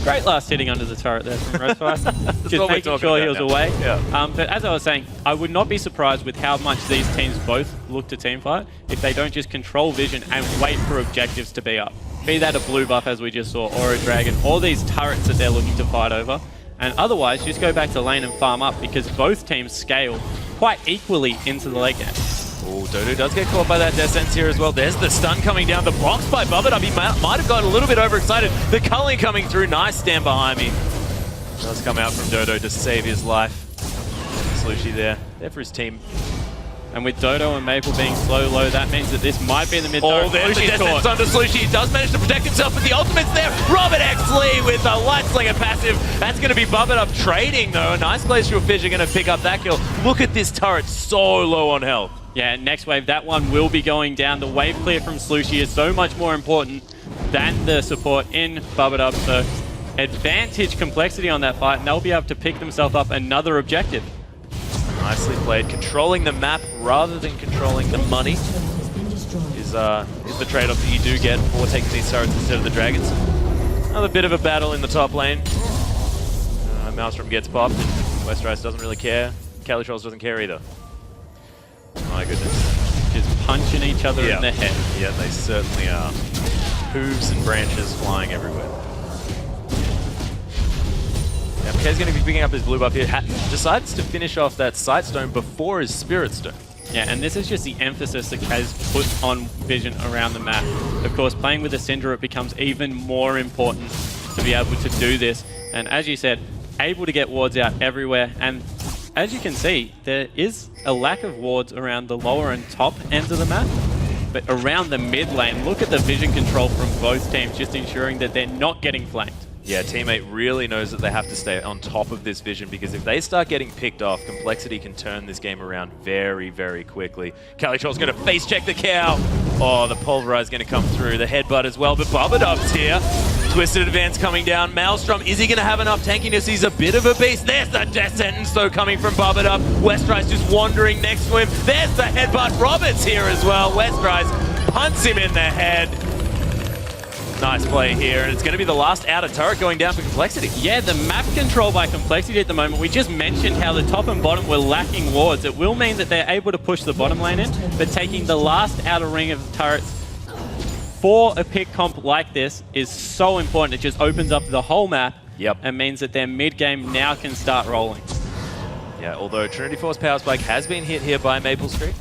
Great last hitting under the turret there from Westrise. Just making sure he was away. Yeah. But as I was saying, I would not be surprised with how much these teams both look to teamfight if they don't just control vision and wait for objectives to be up. Be that a blue buff as we just saw, or a dragon, or these turrets that they're looking to fight over. And otherwise, just go back to lane and farm up because both teams scale quite equally into the late game. Oh, Dodo does get caught by that Death Sentence here as well. There's the stun coming down. The box by Bubbit. He might have gotten a little bit overexcited. The culling coming through. Nice stand behind me. Does come out from Dodo to save his life. Slushy there for his team. And with Dodo and Maple being slow low, that means that this might be in the mid. Oh, there's the Death Sentence onto Slushy. He does manage to protect himself, but the ultimate's there. Robert Exley with the Light Slinger passive. That's going to be Bubbit trading, though. A nice Glacial Fish are going to pick up that kill. Look at this turret, so low on health. Yeah, next wave, that one will be going down. The wave clear from Slushy is so much more important than the support in Bubba. So advantage Complexity on that fight, and they'll be able to pick themselves up another objective. Nicely played. Controlling the map rather than controlling the money is the trade-off that you do get for taking these turrets instead of the dragons. Another bit of a battle in the top lane. Maelstrom gets popped, and Westrice doesn't really care. Calitrolls doesn't care either. My goodness. Just punching each other in the head. Yeah, they certainly are. Hooves and branches flying everywhere. Now, MK's going to be picking up his blue buff here. Decides to finish off that Sightstone before his Spirit Stone. Yeah, and this is just the emphasis that Kaz puts on vision around the map. Of course, playing with the Syndra, it becomes even more important to be able to do this. And as you said, able to get wards out everywhere. And as you can see, there is a lack of wards around the lower and top ends of the map. But around the mid lane, look at the vision control from both teams, just ensuring that they're not getting flanked. Yeah, Teammate really knows that they have to stay on top of this vision, because if they start getting picked off, Complexity can turn this game around very, very quickly. Calitroll's going to face check the cow. Oh, the Pulverize going to come through. The headbutt as well, but Bubadub's here. Twisted Advance coming down. Maelstrom, is he going to have enough tankiness? He's a bit of a beast. There's the death sentence, though, coming from Bubadub. Westrice just wandering next to him. There's the headbutt. Robert's here as well. Westrice punts him in the head. Nice play here, and it's going to be the last outer turret going down for Complexity. Yeah, the map control by Complexity at the moment. We just mentioned how the top and bottom were lacking wards. It will mean that they're able to push the bottom lane in, but taking the last outer ring of the turrets for a pick comp like this is so important. It just opens up the whole map and means that their mid-game now can start rolling. Yeah, although Trinity Force Power Spike has been hit here by Maple Street.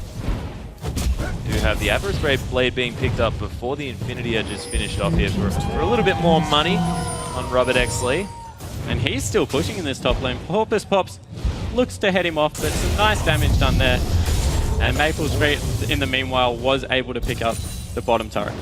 Do have the Avarice Blade being picked up before the Infinity Edge is finished off here for a little bit more money on Robert Exley. And he's still pushing in this top lane. Porpoise Pops looks to head him off, but some nice damage done there. And Maple Street, in the meanwhile, was able to pick up the bottom turret.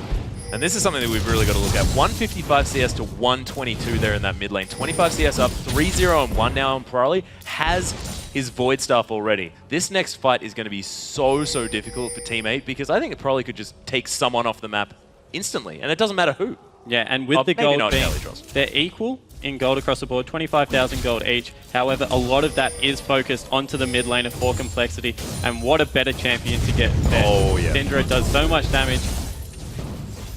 And this is something that we've really got to look at. 155 CS to 122 there in that mid lane. 25 CS up, 3-0 and 1 now on Parali. Has his Void Staff already. This next fight is going to be so difficult for Team 8, because I think it probably could just take someone off the map instantly, and it doesn't matter who. Yeah, and with the gold being, Calitrolls. they're equal in gold across the board, 25,000 gold each. However, a lot of that is focused onto the mid laner for Complexity, and what a better champion to get there. Oh, yeah. Syndra does so much damage,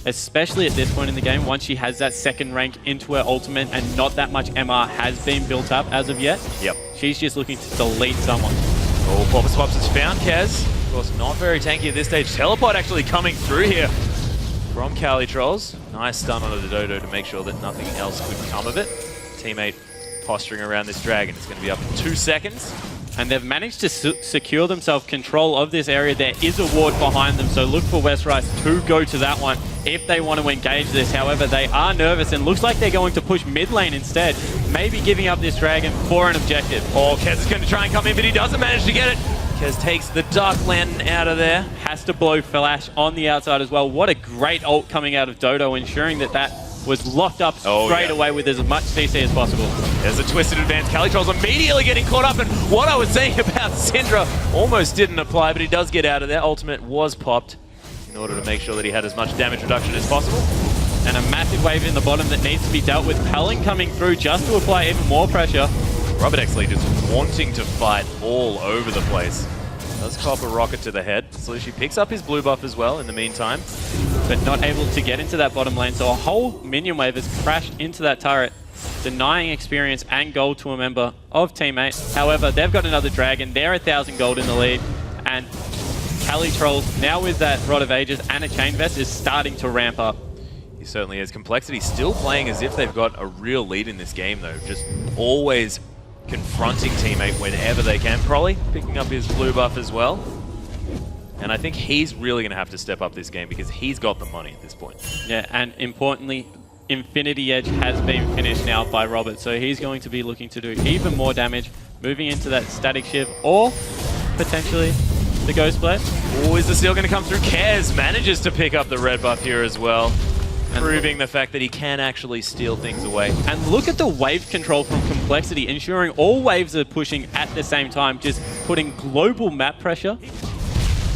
especially at this point in the game, once she has that second rank into her ultimate and not that much MR has been built up as of yet. Yep. She's just looking to delete someone. Oh, Popper Swaps has found Kaz. Of course, not very tanky at this stage. Teleport actually coming through here from Calitrolls. Nice stun onto the Dodo to make sure that nothing else could come of it. Teammate posturing around this dragon. It's going to be up in 2 seconds. And they've managed to secure themselves control of this area. There is a ward behind them, so look for Westrice to go to that one if they want to engage this. However, they are nervous and looks like they're going to push mid lane instead, maybe giving up this dragon for an objective. Oh, Kez is going to try and come in, but he doesn't manage to get it. Kez takes the Dark Lantern out of there. Has to blow Flash on the outside as well. What a great ult coming out of Dodo, ensuring that that was locked up straight away with as much CC as possible. There's a Twisted Advance. Calitrolls immediately getting caught up, and what I was saying about Syndra almost didn't apply, but he does get out of there. Ultimate was popped in order to make sure that he had as much damage reduction as possible. And a massive wave in the bottom that needs to be dealt with. Pelling coming through just to apply even more pressure. Robert Exley just wanting to fight all over the place. Does cop a rocket to the head. Slushy picks up his blue buff as well in the meantime, but not able to get into that bottom lane. So a whole minion wave has crashed into that turret, denying experience and gold to a member of Team 8. However, they've got another dragon. They're 1,000 gold in the lead. And Calitrolls, now with that Rod of Ages and a Chain Vest, is starting to ramp up. He certainly is. Complexity still playing as if they've got a real lead in this game, though. Just always confronting teammate whenever they can. Probably picking up his blue buff as well. And I think he's really going to have to step up this game because he's got the money at this point. Yeah, and importantly, Infinity Edge has been finished now by Robert, so he's going to be looking to do even more damage, moving into that Static Shiv or potentially the Ghost Blade. Oh, is the seal going to come through? Kez manages to pick up the red buff here as well, proving the fact that he can actually steal things away. And look at the wave control from Complexity, ensuring all waves are pushing at the same time, just putting global map pressure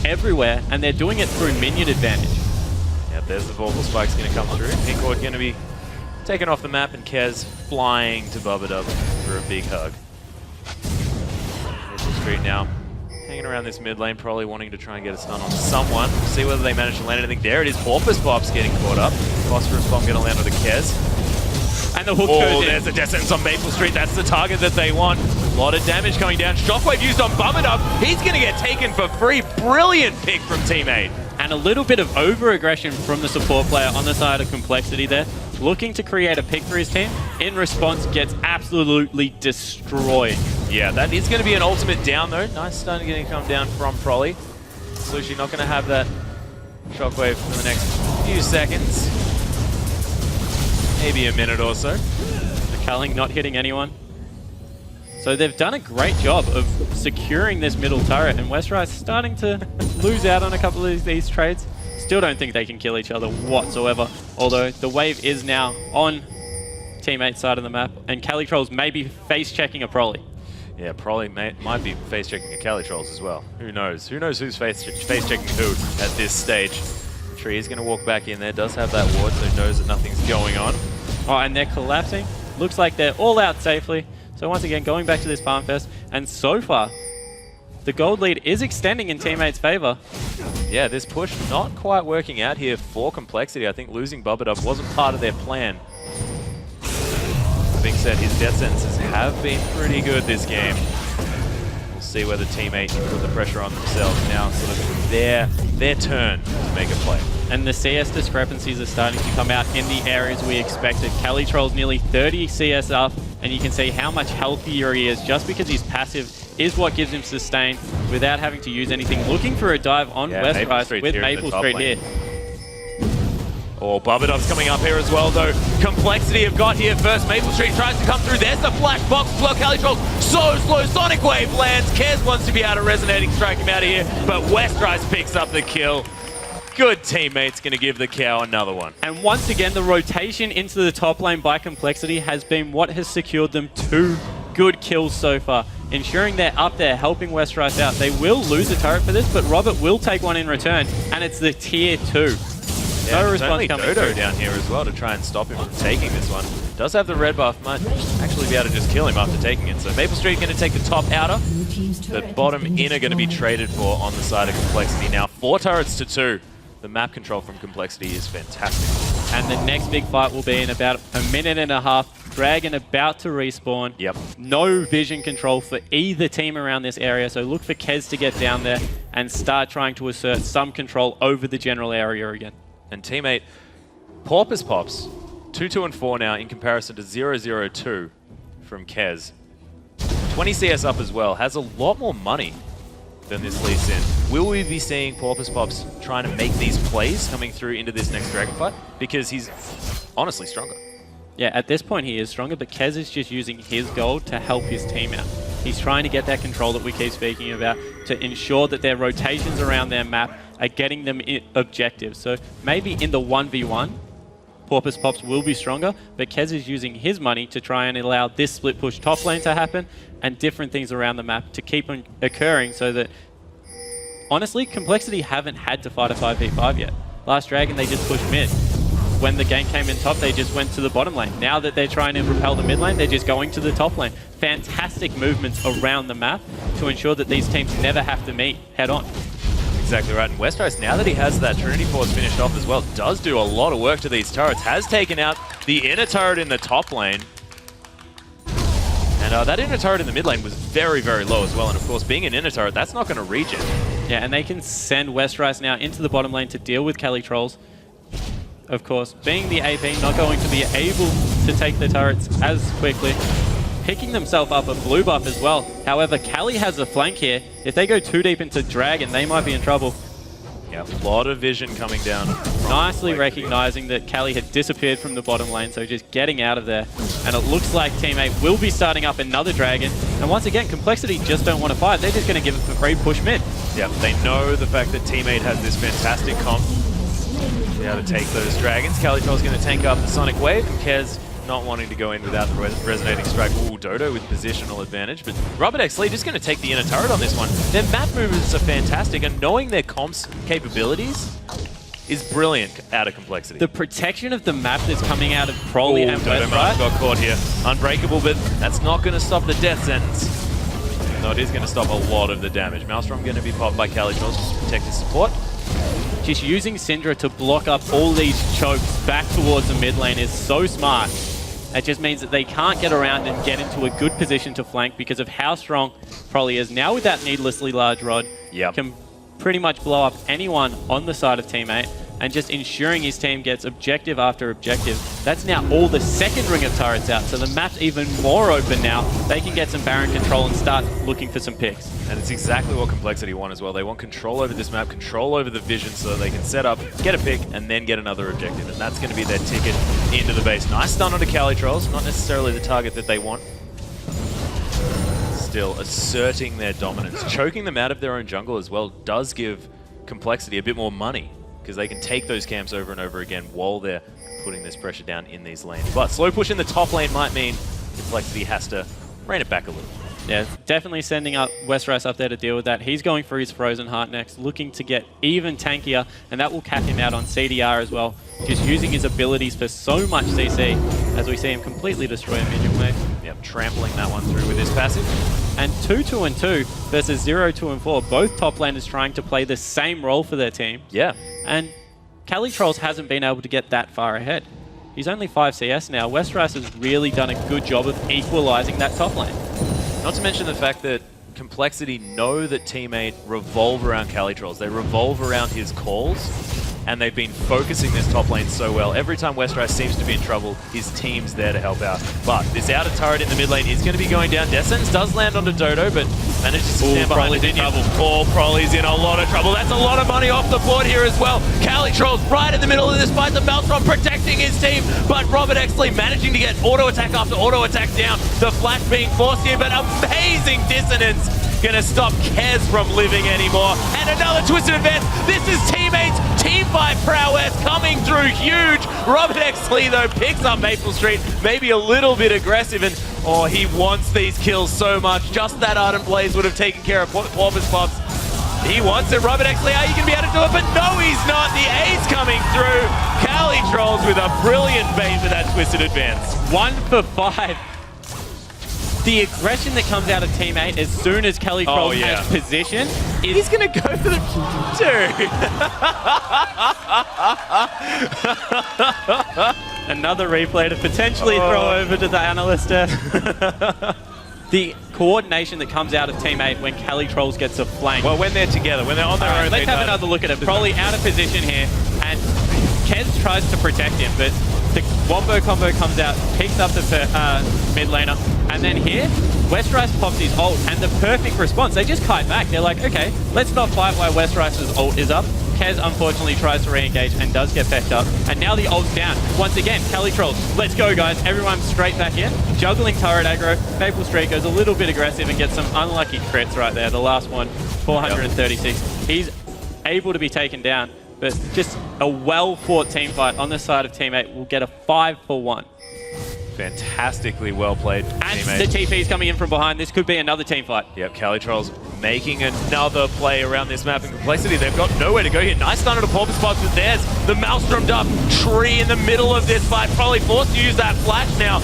everywhere, and they're doing it through minion advantage. Yeah, there's the Vorpal Spike's going to come through. Pinkord going to be taken off the map, and Kez flying to Bubba for a big hug. Maple Street now hanging around this mid lane, probably wanting to try and get a stun on someone. See whether they manage to land anything. There it is. Porpoise Pops getting caught up. Phosphorus Bomb going to land on the Kez. And the hook goes in. There's a death sentence on Maple Street. That's the target that they want. A lot of damage coming down. Shockwave used on Bubba. He's going to get taken for free. Brilliant pick from teammate. And a little bit of over-aggression from the support player on the side of Complexity there. Looking to create a pick for his team. In response, gets absolutely destroyed. Yeah, that is going to be an ultimate down though. Nice stun going to come down from Prolly. Sushi not going to have that Shockwave for the next few seconds. Maybe a minute or so. The Culling not hitting anyone. So they've done a great job of securing this middle turret, and Westrise starting to lose out on a couple of these trades. Still don't think they can kill each other whatsoever, although the wave is now on teammate's side of the map, and Calitrolls may be face-checking a Prolly. Yeah, Prolly might be face-checking a Calitrolls as well. Who knows? Who knows who's face-checking who at this stage? Tree is going to walk back in there, does have that ward, so knows that nothing's going on. Oh, and they're collapsing. Looks like they're all out safely. So once again, going back to this Farm Fest, and so far, the gold lead is extending in teammates' favor. Yeah, this push not quite working out here for Complexity. I think losing Bubba wasn't part of their plan. That being said, his death sentences have been pretty good this game. We'll see whether teammate can put the pressure on themselves now, sort of their turn to make a play. And the CS discrepancies are starting to come out in the areas we expected. Calitrolls nearly 30 CS up, and you can see how much healthier he is just because his passive is what gives him sustain without having to use anything. Looking for a dive on Westrise with Maple Street here. Oh, Bubba coming up here as well, though. Complexity have got here first. Maple Street tries to come through. There's the flash box as well. Calitrolls so slow. Sonic Wave lands. Kez wants to be able to resonating strike him out of here, but Westrise picks up the kill. Good teammate's going to give the cow another one. And once again, the rotation into the top lane by Complexity has been what has secured them 2 good kills so far, ensuring they're up there helping Westrise out. They will lose a turret for this, but Robert will take one in return, and it's the tier 2. Yeah, no response coming Dodo through. down here as well to try and stop him from taking this one. Does have the red buff, might actually be able to just kill him after taking it. So Maple Street going to take the top outer. The bottom inner going to be traded for on the side of Complexity. Now 4 turrets to 2. The map control from Complexity is fantastic. And the next big fight will be in about a minute and a half. Dragon about to respawn. Yep. No vision control for either team around this area, so look for Kez to get down there and start trying to assert some control over the general area again. And teammate Porpoise Pops, 2-2 and 4 now in comparison to 0-0-2 from Kez. 20 CS up as well, has a lot more money than this Lee Sin. Will we be seeing Porpoise Pops trying to make these plays coming through into this next Dragon fight? Because he's honestly stronger. Yeah, at this point he is stronger, but Kez is just using his gold to help his team out. He's trying to get that control that we keep speaking about to ensure that their rotations around their map are getting them objectives. So maybe in the 1v1, Porpoise Pops will be stronger, but Kez is using his money to try and allow this split push top lane to happen and different things around the map to keep on occurring so that, honestly, Complexity haven't had to fight a 5v5 yet. Last Dragon, they just pushed mid. When the game came in top, they just went to the bottom lane. Now that they're trying to repel the mid lane, they're just going to the top lane. Fantastic movements around the map to ensure that these teams never have to meet head on. Exactly right. And Westrise, now that he has that Trinity Force finished off as well, does do a lot of work to these turrets. Has taken out the inner turret in the top lane. And that inner turret in the mid lane was very, very low as well. And of course, being an inner turret, that's not going to reach it. Yeah, and they can send Westrise now into the bottom lane to deal with Calitrolls. Of course, being the AP, not going to be able to take the turrets as quickly. Picking themselves up a blue buff as well. However, Cali has a flank here. If they go too deep into Dragon, they might be in trouble. Yeah, a lot of vision coming down. Nicely recognizing that Cali had disappeared from the bottom lane, so just getting out of there. And it looks like teammate will be starting up another Dragon. And once again, Complexity just don't want to fight. They're just going to give it for free, push mid. Yep, they know the fact that teammate has this fantastic comp. Be able to take those dragons. Calitrolls going to tank up the Sonic Wave, and Kez not wanting to go in without the resonating strike. Ooh, Dodo with positional advantage, but Robert X Lee just going to take the inner turret on this one. Their map movements are fantastic, and knowing their comp's capabilities is brilliant out of Complexity. The protection of the map that's coming out of Prolly and Dodo West, March got caught here. Unbreakable, but that's not going to stop the death sentence. No, it is going to stop a lot of the damage. Maelstrom going to be popped by Calitrolls just to protect his support. just using Syndra to block up all these chokes back towards the mid lane is so smart. It just means that they can't get around and get into a good position to flank because of how strong Prolly is. Now with that needlessly large rod, can pretty much blow up anyone on the side of teammate and just ensuring his team gets objective after objective. That's now all the second ring of turrets out, so the map's even more open now. They can get some Baron control and start looking for some picks. And it's exactly what Complexity want as well. They want control over this map, control over the vision so they can set up, get a pick, and then get another objective. And that's going to be their ticket into the base. Nice stun onto Calitrolls, not necessarily the target that they want. Still asserting their dominance. Choking them out of their own jungle as well does give Complexity a bit more money, because they can take those camps over and over again while they're putting this pressure down in these lanes. But slow push in the top lane might mean Complexity has to rein it back a little. Yeah, definitely sending up Westeros up there to deal with that. He's going for his Frozen Heart next, looking to get even tankier, and that will cap him out on CDR as well. Just using his abilities for so much CC, as we see him completely destroy a minion wave. Yep, trampling that one through with his passive. And 2-2-2 versus 0-2-4. Both top laners trying to play the same role for their team. Yeah. And Calitrolls hasn't been able to get that far ahead. He's only 5 CS now. Westeros has really done a good job of equalizing that top lane. Not to mention the fact that Complexity know that teammate revolve around Calitrolls. They revolve around his calls, and they've been focusing this top lane so well. Every time Westeros seems to be in trouble, his team's there to help out. But this outer turret in the mid lane is going to be going down. Death Sentence does land onto Dodo, but manages to stand behind the minion. Oh, Prolly's in a lot of trouble. That's a lot of money off the board here as well. Calitrolls right in the middle of this fight. The Maelstrom protecting his team, but Robert Exley managing to get auto attack after auto attack down. The flash being forced here, but amazing dissonance. Gonna stop Kez from living anymore. And another twisted advance. This is teammates' teamfight prowess coming through huge. Robert Exley, though, picks up Maple Street, maybe a little bit aggressive, and oh, he wants these kills so much. Just that Ardent Blaze would have taken care of Porpoise Pops. He wants it. Robert Exley, are you going to be able to do it? But no, he's not. The A's coming through. Calitrolls with a brilliant bait for that twisted advance. 1 for 5. The aggression that comes out of teammate as soon as Calitrolls has position is... He's going to go for the Another replay to potentially throw over to the analyst desk. The coordination that comes out of teammate when Calitrolls gets a flank. Well, when they're together, when they're on their own. Let's have another look at it. Probably out of position here, and Kez tries to protect him, but the Wombo combo comes out, picks up the mid laner, and then here, Westeros pops his ult, and the perfect response, they just kite back. They're like, okay, let's not fight while Westeros's ult is up. Kez unfortunately tries to re-engage and does get backed up, and now the ult's down. Once again, Calitrolls, let's go guys, everyone straight back in. Juggling turret aggro, Maple Street goes a little bit aggressive and gets some unlucky crits right there. The last one, 436. He's able to be taken down, but just a well-fought team fight on the side of teammate will get a 5 for 1. Fantastically well played. And teammate. the TP's coming in from behind. This could be another team fight. Yep, Calitrolls making another play around this map in Complexity. They've got nowhere to go here. Nice stun to Porpoise Pops with theirs. The Maelstrom'd up tree in the middle of this fight. Probably forced to use that flash now.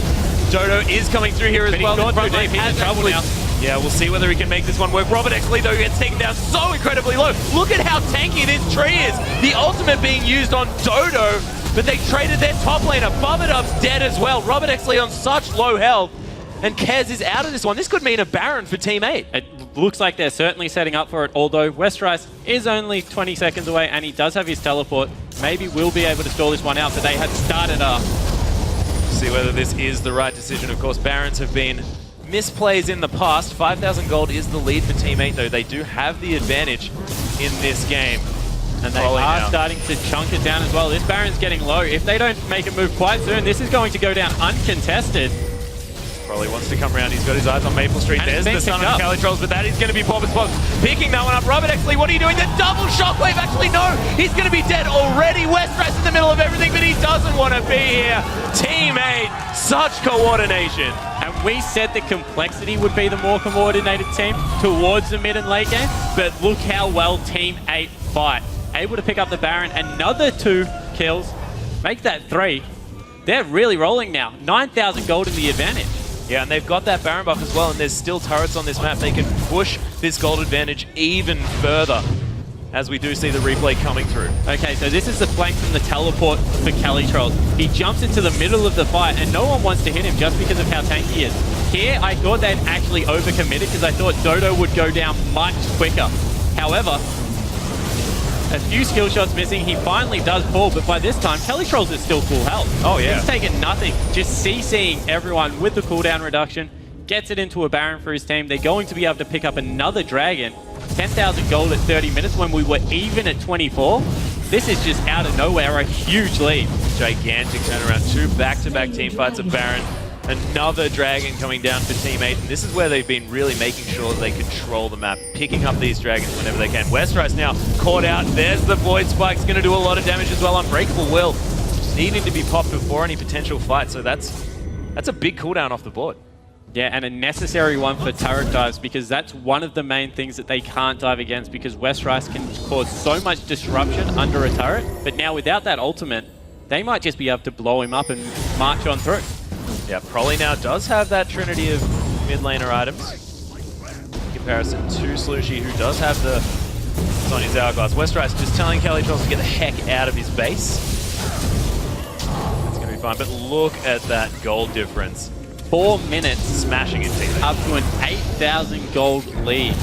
Dodo is coming through here as well. He's in trouble now. Yeah, we'll see whether he can make this one work. Robert Exley, though, gets taken down so incredibly low. Look at how tanky this tree is. The ultimate being used on Dodo, but they traded their top laner. Bubadub's dead as well. Robert Exley on such low health, and Kez is out of this one. This could mean a Baron for Team 8. It looks like they're certainly setting up for it, although Westeros is only 20 seconds away, and he does have his teleport. Maybe we'll be able to stall this one out, but they had started up. See whether this is the right decision. Of course, Barons have been misplays in the past. 5,000 gold is the lead for Team 8, though. They do have the advantage in this game. And they are starting to chunk it down as well. This Baron's getting low. If they don't make a move quite soon, this is going to go down uncontested. Probably wants to come around. He's got his eyes on Maple Street. And There's the son of the Cali Trolls, but that is going to be Bobbers Box picking that one up. Robert Exley, what are you doing? The double shockwave. Actually, no. He's going to be dead already. Westrice in the middle of everything, but he doesn't want to be here. Team 8, such coordination. And we said that Complexity would be the more coordinated team towards the mid and late game, but look how well Team 8 fight. Able to pick up the Baron, another 2 kills, make that 3. They're really rolling now. 9,000 gold in the advantage. Yeah, and they've got that Baron buff as well, and there's still turrets on this map. They can push this gold advantage even further as we do see the replay coming through. Okay, so this is the flank from the teleport for Cali Trolls. He jumps into the middle of the fight, and no one wants to hit him just because of how tanky he is. Here, I thought they'd actually overcommitted because I thought Dodo would go down much quicker. However, a few skill shots missing, he finally does fall, but by this time, Cali Trolls is still full health. Oh yeah. He's taken nothing, just CCing everyone with the cooldown reduction, gets it into a Baron for his team. They're going to be able to pick up another Dragon. 10,000 gold at 30 minutes when we were even at 24. This is just out of nowhere, a huge lead. Gigantic turnaround, 2 back-to-back team fights of Baron. Another Dragon coming down for Team 8, and this is where they've been really making sure that they control the map, picking up these Dragons whenever they can. Westrice now caught out. There's the Void Spike's going to do a lot of damage as well. Unbreakable Will needing to be popped before any potential fight, so that's a big cooldown off the board. Yeah, and a necessary one for turret dives, because that's one of the main things that they can't dive against, because Westrice can cause so much disruption under a turret, but now without that ultimate, they might just be able to blow him up and march on through. Yeah, Prolly now does have that trinity of mid laner items in comparison to Slushy, who does have the Sonya's Hourglass. Westrice just telling Cali Trolls to get the heck out of his base. It's going to be fine, but look at that gold difference. 4 minutes, smashing it, team. Up to an 8,000 gold lead.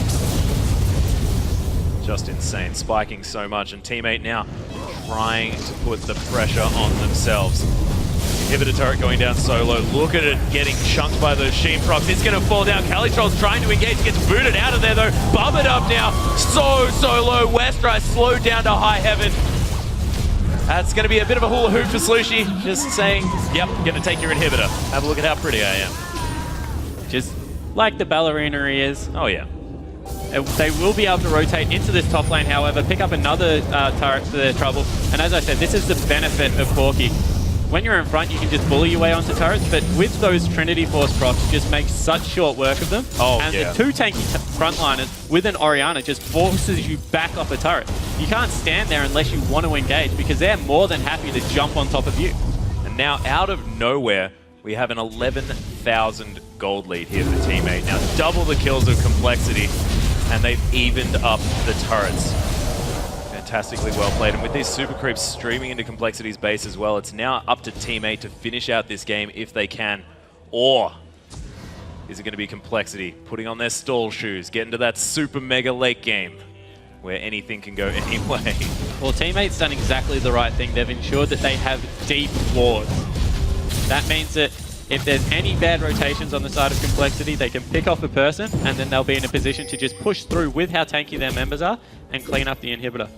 Just insane, spiking so much, and Team 8 now trying to put the pressure on themselves. Inhibitor turret going down solo. Look at it getting chunked by those Sheen procs. It's going to fall down. Cali Trolls trying to engage. Gets booted out of there though. Bubbled up now. So low. Westrice slowed down to high heaven. That's going to be a bit of a hula hoop for Slushy. Just saying, yep, going to take your inhibitor. Have a look at how pretty I am. Just like the ballerina he is. Oh yeah. They will be able to rotate into this top lane, however, pick up another turret for their trouble. And as I said, this is the benefit of Corki. When you're in front, you can just bully your way onto turrets, but with those Trinity Force procs, just make such short work of them. Oh, and yeah. the 2 tanky frontliners with an Orianna just forces you back off a turret. You can't stand there unless you want to engage, because they're more than happy to jump on top of you. And now, out of nowhere, we have an 11,000 gold lead here for Team 8. Now, double the kills of Complexity, and they've evened up the turrets. Fantastically well played, and with these super creeps streaming into Complexity's base as well, it's now up to Team 8 to finish out this game if they can. Or is it going to be Complexity putting on their stall shoes, getting to that super mega late game where anything can go anyway? Well, Team 8's done exactly the right thing. They've ensured that they have deep wards. That means that if there's any bad rotations on the side of Complexity, they can pick off a person, and then they'll be in a position to just push through with how tanky their members are and clean up the inhibitor.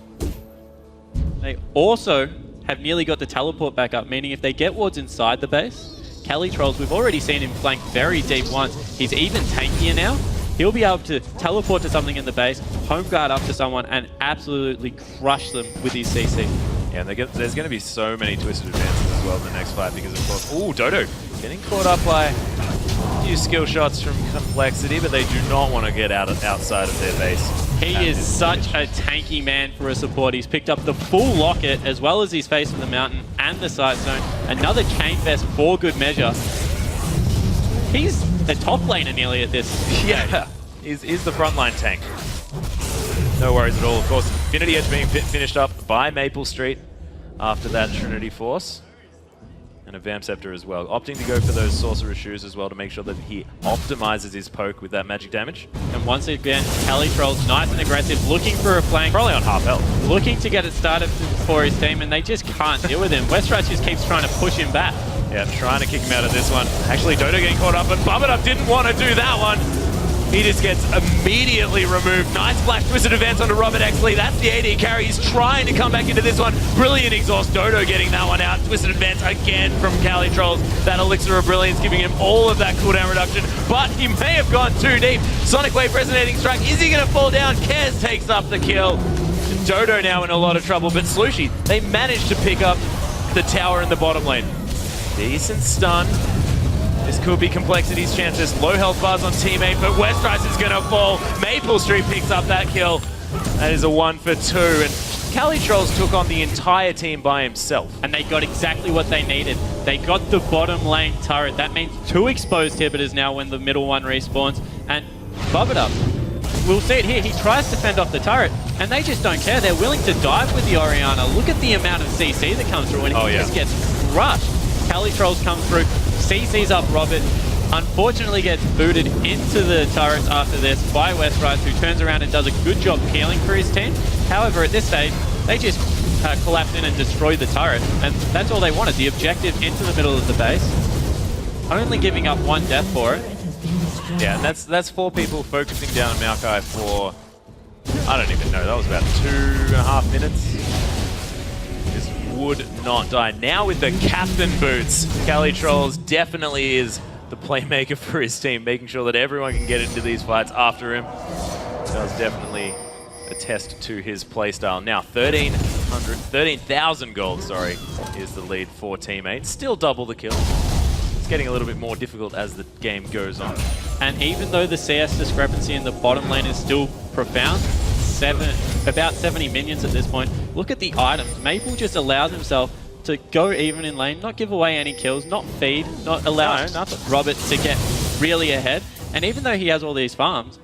They also have nearly got the teleport back up, meaning if they get wards inside the base, Cali Trolls, we've already seen him flank very deep once. He's even tankier now. He'll be able to teleport to something in the base, home guard up to someone, and absolutely crush them with his CC. Yeah, and there's going to be so many twisted advances as well in the next fight because, of course, ooh, Dodo getting caught up by a few skill shots from Complexity, but they do not want to get outside of their base. He is such a tanky man for a support. He's picked up the full locket as well as his face of the mountain and the side zone. Another chain vest for good measure. He's the top laner nearly at this. Yeah, he's the frontline tank. No worries at all. Of course, Infinity Edge being finished up by Maple Street after that Trinity Force. And a Vamp Scepter as well. Opting to go for those Sorcerer Shoes as well to make sure that he optimizes his poke with that magic damage. And once again, Cali Trolls nice and aggressive, looking for a flank. Probably on half health. Looking to get it started for his team, and they just can't deal with him. Westrice just keeps trying to push him back. Yeah, trying to kick him out of this one. Actually, Dodo getting caught up, but Bubba didn't want to do that one. He just gets immediately removed. Nice flash twisted advance onto Robert Exley. That's the AD carry. He's trying to come back into this one. Brilliant exhaust. Dodo getting that one out. Twisted advance again from Cali Trolls. That elixir of brilliance giving him all of that cooldown reduction. But he may have gone too deep. Sonic Wave resonating strike. Is he going to fall down? Kez takes up the kill. Dodo now in a lot of trouble. But Slushy, they managed to pick up the tower in the bottom lane. Decent stun. This could be Complexity's chances. Low health bars on teammate, but Westrice is going to fall. Maple Street picks up that kill. That is a 1 for 2, and Cali Trolls took on the entire team by himself. And they got exactly what they needed. They got the bottom lane turret. That means 2 exposed inhibitors now when the middle one respawns. And Bubba, we'll see it here. He tries to fend off the turret, and they just don't care. They're willing to dive with the Orianna. Look at the amount of CC that comes through, and he just gets crushed. Cali Trolls come through, CC's up Robert, unfortunately gets booted into the turrets after this by Westrice, who turns around and does a good job peeling for his team. However, at this stage, they just collapse in and destroy the turret, and that's all they wanted, the objective into the middle of the base. Only giving up 1 death for it. Yeah, and that's 4 people focusing down on Maokai for, I don't even know, that was about 2.5 minutes. Would not die. Now with the captain boots, Cali Trolls definitely is the playmaker for his team, making sure that everyone can get into these fights after him. Does definitely attest to his playstyle. Now 13,000 gold, sorry, is the lead for teammates. Still double the kill. It's getting a little bit more difficult as the game goes on. And even though the CS discrepancy in the bottom lane is still profound, about 70 minions at this point. Look at the items. Maple just allows himself to go even in lane, not give away any kills, not feed, not allow Robert to get really ahead. And even though he has all these farms,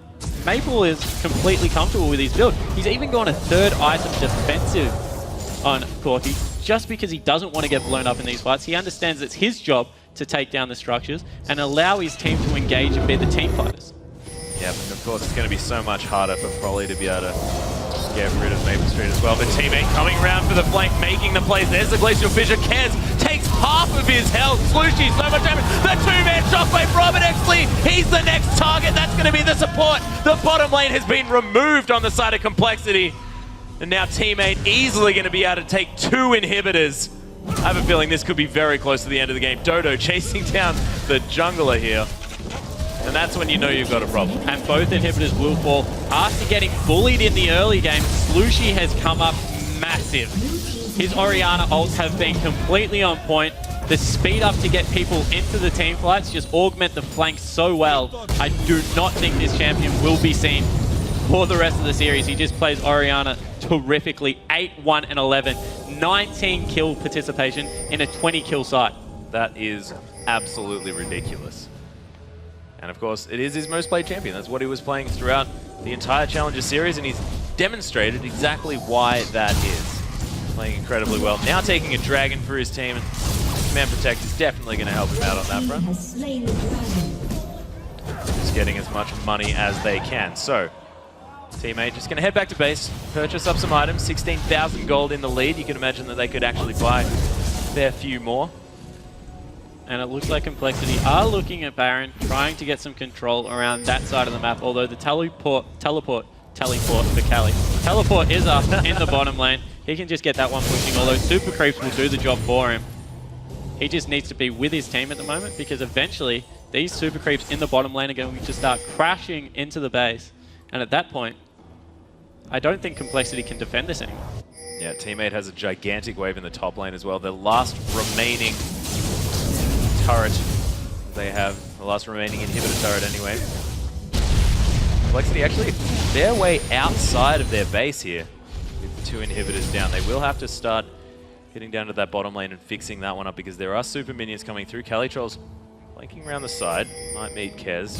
Maple is completely comfortable with his build. He's even gone a 3rd item defensive on Corki just because he doesn't want to get blown up in these fights. He understands it's his job to take down the structures and allow his team to engage and be the team fighters. Yeah, but of course it's going to be so much harder for Prolly to be able to get rid of Maple Street as well. But teammate coming around for the flank, making the plays. There's the Glacial Fissure. Kez takes half of his health. Slushy, so much damage. The 2-man shockwave. Robert Exley, he's the next target. That's going to be the support. The bottom lane has been removed on the side of Complexity. And now teammate easily going to be able to take 2 inhibitors. I have a feeling this could be very close to the end of the game. Dodo chasing down the jungler here. And that's when you know you've got a problem. And both inhibitors will fall. After getting bullied in the early game, Slushy has come up massive. His Orianna ults have been completely on point. The speed up to get people into the team fights just augment the flanks so well. I do not think this champion will be seen for the rest of the series. He just plays Orianna terrifically. 8, 1, and 11. 19 kill participation in a 20 kill side. That is absolutely ridiculous. And of course, it is his most played champion. That's what he was playing throughout the entire Challenger series, and he's demonstrated exactly why that is. Playing incredibly well. Now taking a dragon for his team, and Command Protect is definitely going to help him out on that front. Just getting as much money as they can. So, teammate just going to head back to base, purchase up some items, 16,000 gold in the lead. You can imagine that they could actually buy a fair few more. And it looks like Complexity are looking at Baron, trying to get some control around that side of the map, although the teleport for Cali. Teleport is up in the bottom lane. He can just get that one pushing, although Super Creeps will do the job for him. He just needs to be with his team at the moment, because eventually these Super Creeps in the bottom lane are going to start crashing into the base. And at that point, I don't think Complexity can defend this anymore. Yeah, teammate has a gigantic wave in the top lane as well. The last remaining turret they have, the last remaining inhibitor turret anyway. Complexity actually their way outside of their base here with 2 inhibitors down. They will have to start getting down to that bottom lane and fixing that one up, because there are super minions coming through. Cali Trolls flanking around the side, might meet Kez,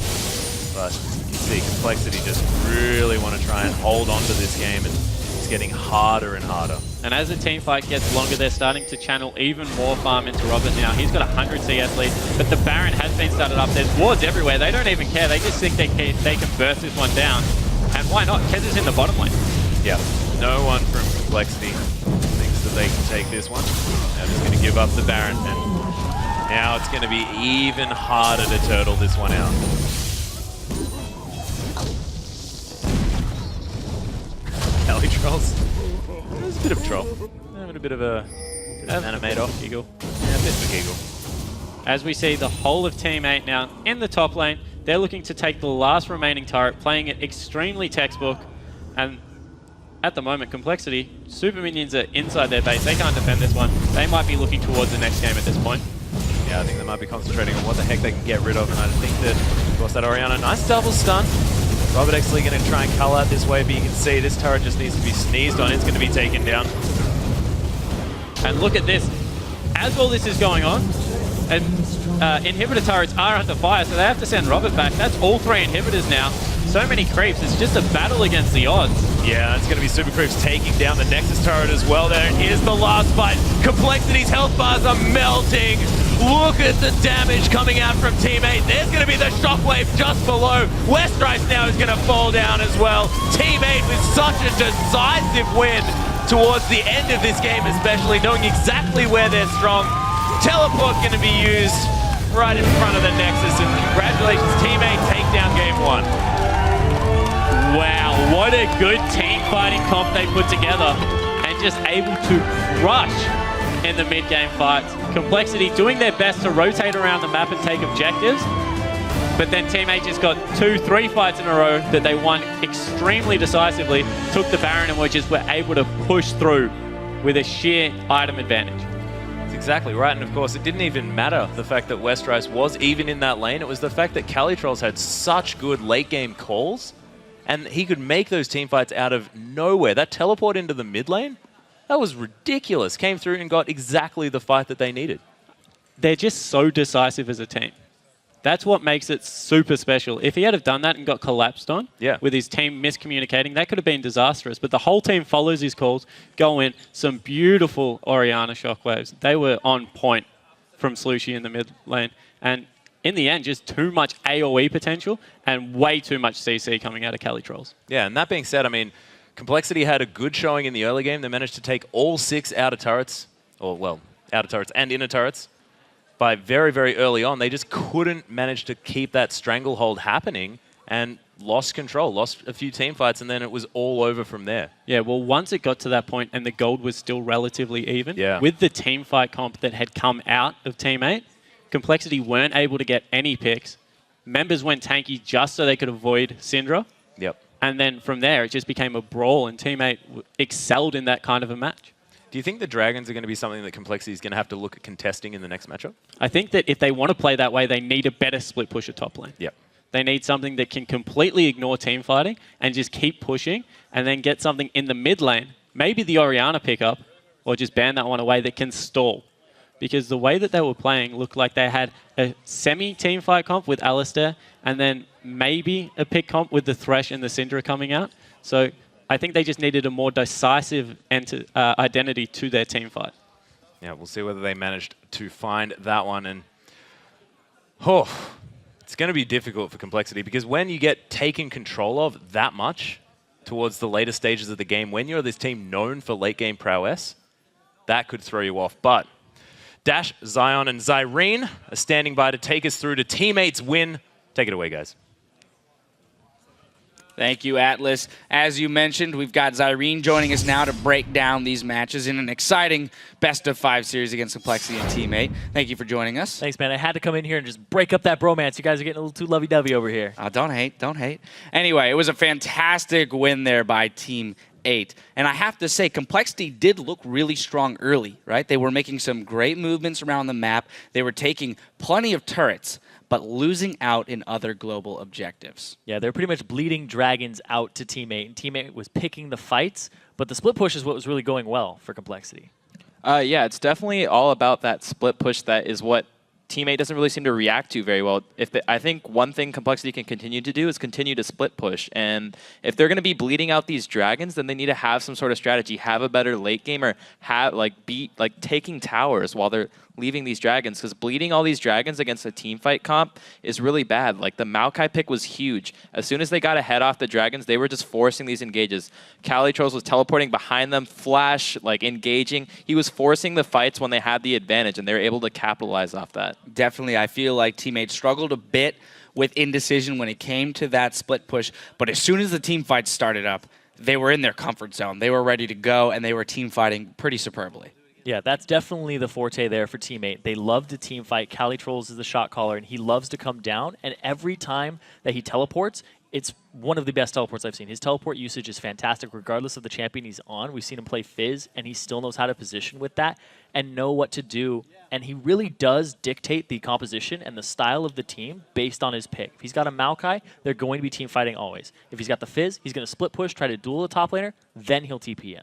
but you can see Complexity just really want to try and hold on to this game, and it's getting harder and harder. And as the team fight gets longer, they're starting to channel even more farm into Robert now. He's got 100 CS lead, but the Baron has been started up. There's wards everywhere. They don't even care. They just think they can burst this one down. And why not? Kez is in the bottom lane. Yeah, no one from Complexity thinks that they can take this one. They're just going to give up the Baron, and now it's going to be even harder to turtle this one out. There's a bit of troll. Having a bit of an animator. Giggle. Yeah, a bit of a giggle. As we see the whole of Team 8 now in the top lane, they're looking to take the last remaining turret, playing it extremely textbook. And at the moment, Complexity, super minions are inside their base. They can't defend this one. They might be looking towards the next game at this point. Yeah, I think they might be concentrating on what the heck they can get rid of. And I think that, of course, that Orianna, nice double stun. Robert Exley going to try and cull out this way, but you can see this turret just needs to be sneezed on. It's going to be taken down. And look at this. As all this is going on, and inhibitor turrets are under fire, so they have to send Robert back. That's all 3 inhibitors now. So many creeps. It's just a battle against the odds. Yeah, it's going to be Super Creeps taking down the Nexus turret as well there. And here's the last fight. Complexity's health bars are melting. Look at the damage coming out from Team 8. There's going to be the shockwave just below. Westrice now is going to fall down as well. Team 8 with such a decisive win towards the end of this game, especially knowing exactly where they're strong. Teleport going to be used right in front of the Nexus. And congratulations, Team 8 take down game 1. Wow, what a good team fighting comp they put together, and just able to crush in the mid-game fights. Complexity doing their best to rotate around the map and take objectives, but then Team 8 just got 2-3 fights in a row that they won extremely decisively, took the Baron, and were able to push through with a sheer item advantage. That's exactly right, and of course it didn't even matter the fact that Westrice was even in that lane. It was the fact that Calitrolls had such good late-game calls, and he could make those team fights out of nowhere. That teleport into the mid lane, that was ridiculous. Came through and got exactly the fight that they needed. They're just so decisive as a team. That's what makes it super special. If he had have done that and got collapsed on, with his team miscommunicating, that could have been disastrous. But the whole team follows his calls, go in, some beautiful Orianna shockwaves. They were on point from Slushy in the mid lane. And in the end, just too much AoE potential and way too much CC coming out of Calitrolls. Yeah, and that being said, I mean, Complexity had a good showing in the early game. They managed to take all 6 outer turrets, or well, outer turrets and inner turrets by very, very early on. They just couldn't manage to keep that stranglehold happening and lost control, lost a few team fights, and then it was all over from there. Yeah, well, once it got to that point and the gold was still relatively even, with the team fight comp that had come out of Team 8, Complexity weren't able to get any picks. Members went tanky just so they could avoid Syndra. Yep. And then from there, it just became a brawl, and Team 8 excelled in that kind of a match. Do you think the Dragons are going to be something that Complexity is going to have to look at contesting in the next matchup? I think that if they want to play that way, they need a better split pusher top lane. Yep. They need something that can completely ignore team fighting and just keep pushing, and then get something in the mid lane, maybe the Orianna pickup, or just ban that one away, that can stall. Because the way that they were playing looked like they had a semi-team fight comp with Alistair, and then maybe a pick comp with the Thresh and the Syndra coming out. So I think they just needed a more decisive identity to their team fight. Yeah, we'll see whether they managed to find that one. And it's going to be difficult for Complexity, because when you get taken control of that much towards the later stages of the game, when you're this team known for late-game prowess, that could throw you off. But Dash, Zion, and Zyrene are standing by to take us through to Team 8's win. Take it away, guys. Thank you, Atlas. As you mentioned, we've got Zyrene joining us now to break down these matches in an exciting best-of-5 series against Complexity and Team 8. Thank you for joining us. Thanks, man. I had to come in here and just break up that bromance. You guys are getting a little too lovey-dovey over here. Don't hate, don't hate. Anyway, it was a fantastic win there by Team 8. And I have to say, Complexity did look really strong early, right? They were making some great movements around the map. They were taking plenty of turrets, but losing out in other global objectives. Yeah, they're pretty much bleeding Dragons out to Team 8, and Team 8 was picking the fights, but the split push is what was really going well for Complexity. Yeah, it's definitely all about that split push. That is what Team 8 doesn't really seem to react to very well. I think one thing Complexity can continue to do is continue to split push. And if they're going to be bleeding out these Dragons, then they need to have some sort of strategy, have a better late game, or have taking towers while they're leaving these Dragons, because bleeding all these Dragons against a team fight comp is really bad. Like, the Maokai pick was huge. As soon as they got ahead off the Dragons, they were just forcing these engages. Calitrolls was teleporting behind them, Flash, engaging. He was forcing the fights when they had the advantage, and they were able to capitalize off that. Definitely, I feel like Team 8 struggled a bit with indecision when it came to that split push, but as soon as the team fight started up, they were in their comfort zone. They were ready to go, and they were team fighting pretty superbly. Yeah, that's definitely the forte there for Teammate. They love to team fight. CaliTrolls is the shot caller, and he loves to come down. And every time that he teleports, it's one of the best teleports I've seen. His teleport usage is fantastic, regardless of the champion he's on. We've seen him play Fizz, and he still knows how to position with that and know what to do. And he really does dictate the composition and the style of the team based on his pick. If he's got a Maokai, they're going to be team fighting always. If he's got the Fizz, he's going to split push, try to duel the top laner, then he'll TP in.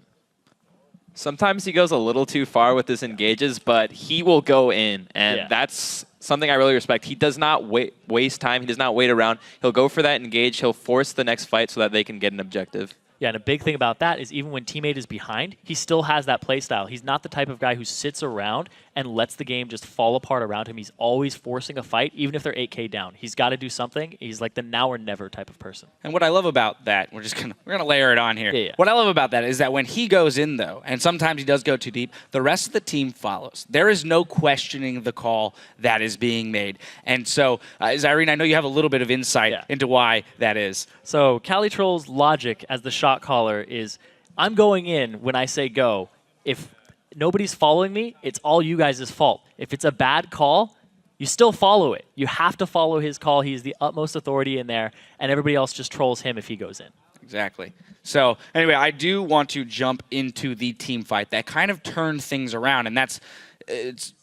Sometimes he goes a little too far with his engages, but he will go in, and that's something I really respect. He does not waste time. He does not wait around. He'll go for that engage. He'll force the next fight so that they can get an objective. Yeah, and a big thing about that is even when Teammate is behind, he still has that play style. He's not the type of guy who sits around and lets the game just fall apart around him. He's always forcing a fight, even if they're 8K down. He's got to do something. He's like the now or never type of person. And what I love about that, we're gonna layer it on here. Yeah. What I love about that is that when he goes in, though, and sometimes he does go too deep, the rest of the team follows. There is no questioning the call that is being made. And so, Zyrene, I know you have a little bit of insight into why that is. So CaliTroll's logic as the shot caller is, I'm going in when I say go. If nobody's following me, it's all you guys' fault. If it's a bad call, you still follow it. You have to follow his call. He's the utmost authority in there, and everybody else just trolls him if he goes in. Exactly. So anyway, I do want to jump into the team fight that kind of turned things around, and it's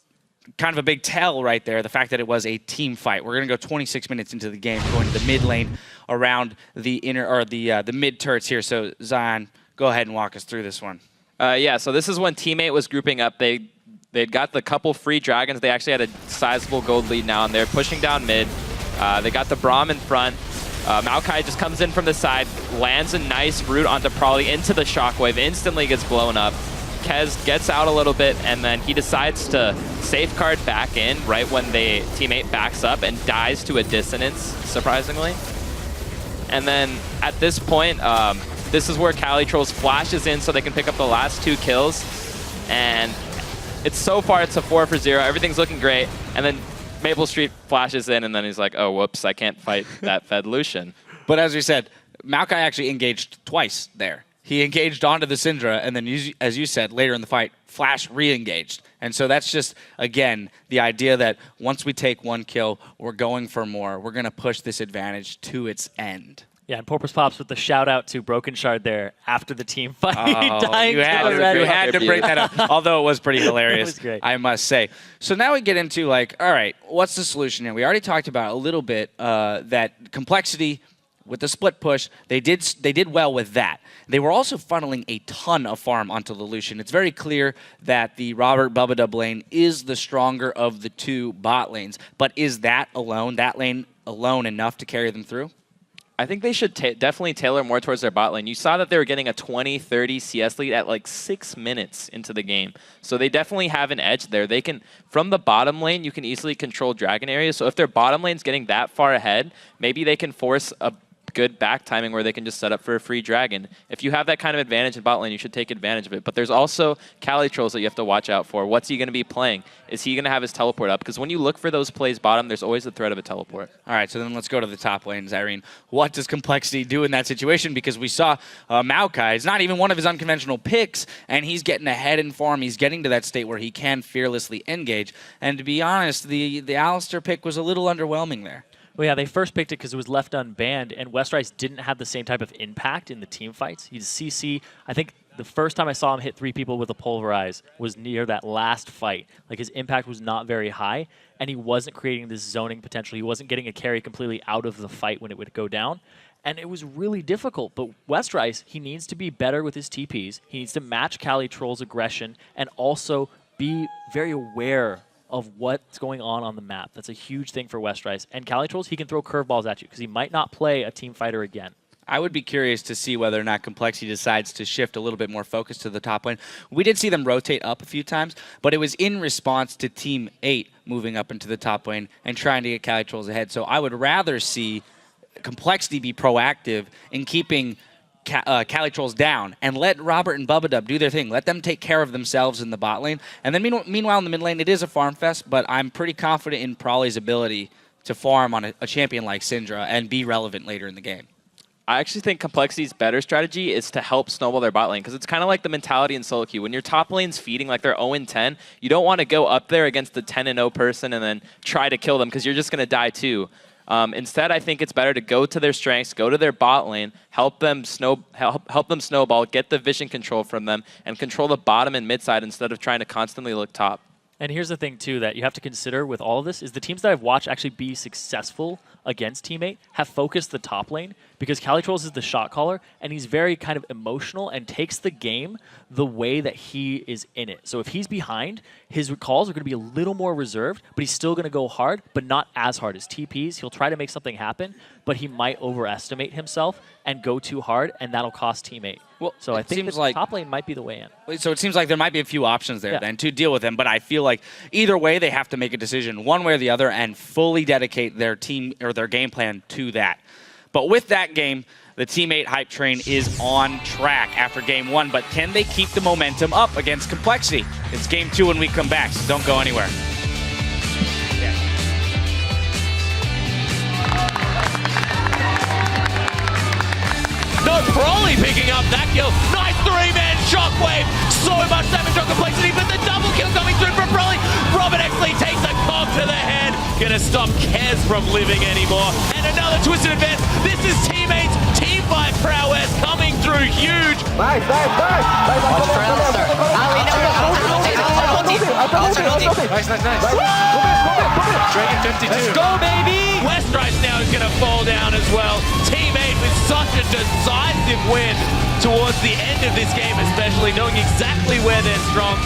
kind of a big tell right there, the fact that it was a team fight. We're going to go 26 minutes into the game, going to the mid lane around the inner or the mid turrets here. So Zion, go ahead and walk us through this one. Yeah, so this is when Teammate was grouping up. They'd got the couple free dragons. They actually had a sizable gold lead now, and they're pushing down mid. They got the Braum in front. Maokai just comes in from the side, lands a nice root onto Prolly into the shockwave, instantly gets blown up. Kez gets out a little bit, and then he decides to safeguard back in right when the teammate backs up and dies to a dissonance, surprisingly. And then at this point, this is where CaliTrolls flashes in so they can pick up the last 2 kills. And so far it's a 4 for 0. Everything's looking great. And then Maple Street flashes in, and then he's like, oh, whoops, I can't fight that Fed Lucian. But as we said, Maokai actually engaged twice there. He engaged onto the Syndra, and then, as you said, later in the fight, Flash re-engaged. And so that's just, again, the idea that once we take 1 kill, we're going for more. We're going to push this advantage to its end. Yeah, and Porpoise Pops with the shout-out to Broken Shard there after the team fight. You had to bring that up, although it was pretty hilarious, It was great. I must say. So now we get into, all right, what's the solution here? We already talked about a little bit that complexity with the split push, they did well with that. They were also funneling a ton of farm onto Lelouch. It's very clear that the Robert Bubba lane is the stronger of the 2 bot lanes. But is that lane alone enough to carry them through? I think they should definitely tailor more towards their bot lane. You saw that they were getting a 20-30 CS lead at like 6 minutes into the game. So they definitely have an edge there. They can, from the bottom lane, you can easily control dragon areas. So if their bottom lane's getting that far ahead, maybe they can force a good back timing where they can just set up for a free dragon. If you have that kind of advantage in bot lane, you should take advantage of it. But there's also CaliTrolls that you have to watch out for. What's he going to be playing? Is he going to have his teleport up? Because when you look for those plays bottom, there's always the threat of a teleport. All right, so then let's go to the top lane, Zyrene. What does Complexity do in that situation? Because we saw Maokai, it's not even one of his unconventional picks, and he's getting ahead in farm. He's getting to that state where he can fearlessly engage. And to be honest, the Alistar pick was a little underwhelming there. Well, yeah, they first picked it because it was left unbanned, and Westrice didn't have the same type of impact in the team fights. He's CC. I think the first time I saw him hit 3 people with a Pulverize was near that last fight. Like, his impact was not very high, and he wasn't creating this zoning potential. He wasn't getting a carry completely out of the fight when it would go down, and it was really difficult. But Westrice, he needs to be better with his TPs. He needs to match CaliTrolls' aggression and also be very aware of what's going on the map. That's a huge thing for Westrice. And CaliTrolls, he can throw curveballs at you because he might not play a team fighter again. I would be curious to see whether or not Complexity decides to shift a little bit more focus to the top lane. We did see them rotate up a few times, but it was in response to Team 8 moving up into the top lane and trying to get CaliTrolls ahead. So I would rather see Complexity be proactive in keeping CaliTrolls down and let Robert and Bubba do their thing. Let them take care of themselves in the bot lane. And then meanwhile in the mid lane, it is a farm fest, but I'm pretty confident in Prolly's ability to farm on a champion like Syndra and be relevant later in the game. I actually think Complexity's better strategy is to help snowball their bot lane, because it's kind of like the mentality in solo queue. When your top lane's feeding like they're 0-10, you don't want to go up there against the 10-0 person and then try to kill them, because you're just going to die too. Instead, I think it's better to go to their strengths, go to their bot lane, help them snowball, get the vision control from them, and control the bottom and mid side instead of trying to constantly look top. And here's the thing, too, that you have to consider with all of this is the teams that I've watched actually be successful against Teammate have focused the top lane because CaliTrolls is the shot caller, and he's very kind of emotional and takes the game the way that he is in it. So if he's behind, his calls are going to be a little more reserved, but he's still going to go hard, but not as hard as TPs. He'll try to make something happen, but he might overestimate himself and go too hard, and that'll cost Teammate. Well, so I think the top lane might be the way in. So it seems like there might be a few options there then to deal with him, but I feel like either way they have to make a decision one way or the other and fully dedicate their team or their game plan to that. But with that game, the Teammate hype train is on track after game 1, but can they keep the momentum up against Complexity? It's game 2 when we come back, so don't go anywhere. No, Broly picking up that kill. Nice 3-man shockwave. So much damage on Complexity, but the double kill coming through from Broly. Robert Exley takes a cob to the head. Gonna stop Kez from living anymore. And another twisted advance. This is Teammates Team Fight prowess coming through huge. Nice. Watch for Alistar. Ali, no. Nice. Dragon 52. Let's go, baby! Westrice now is gonna fall down as well. Teammate with such a decisive win towards the end of this game, especially knowing exactly where they're strong.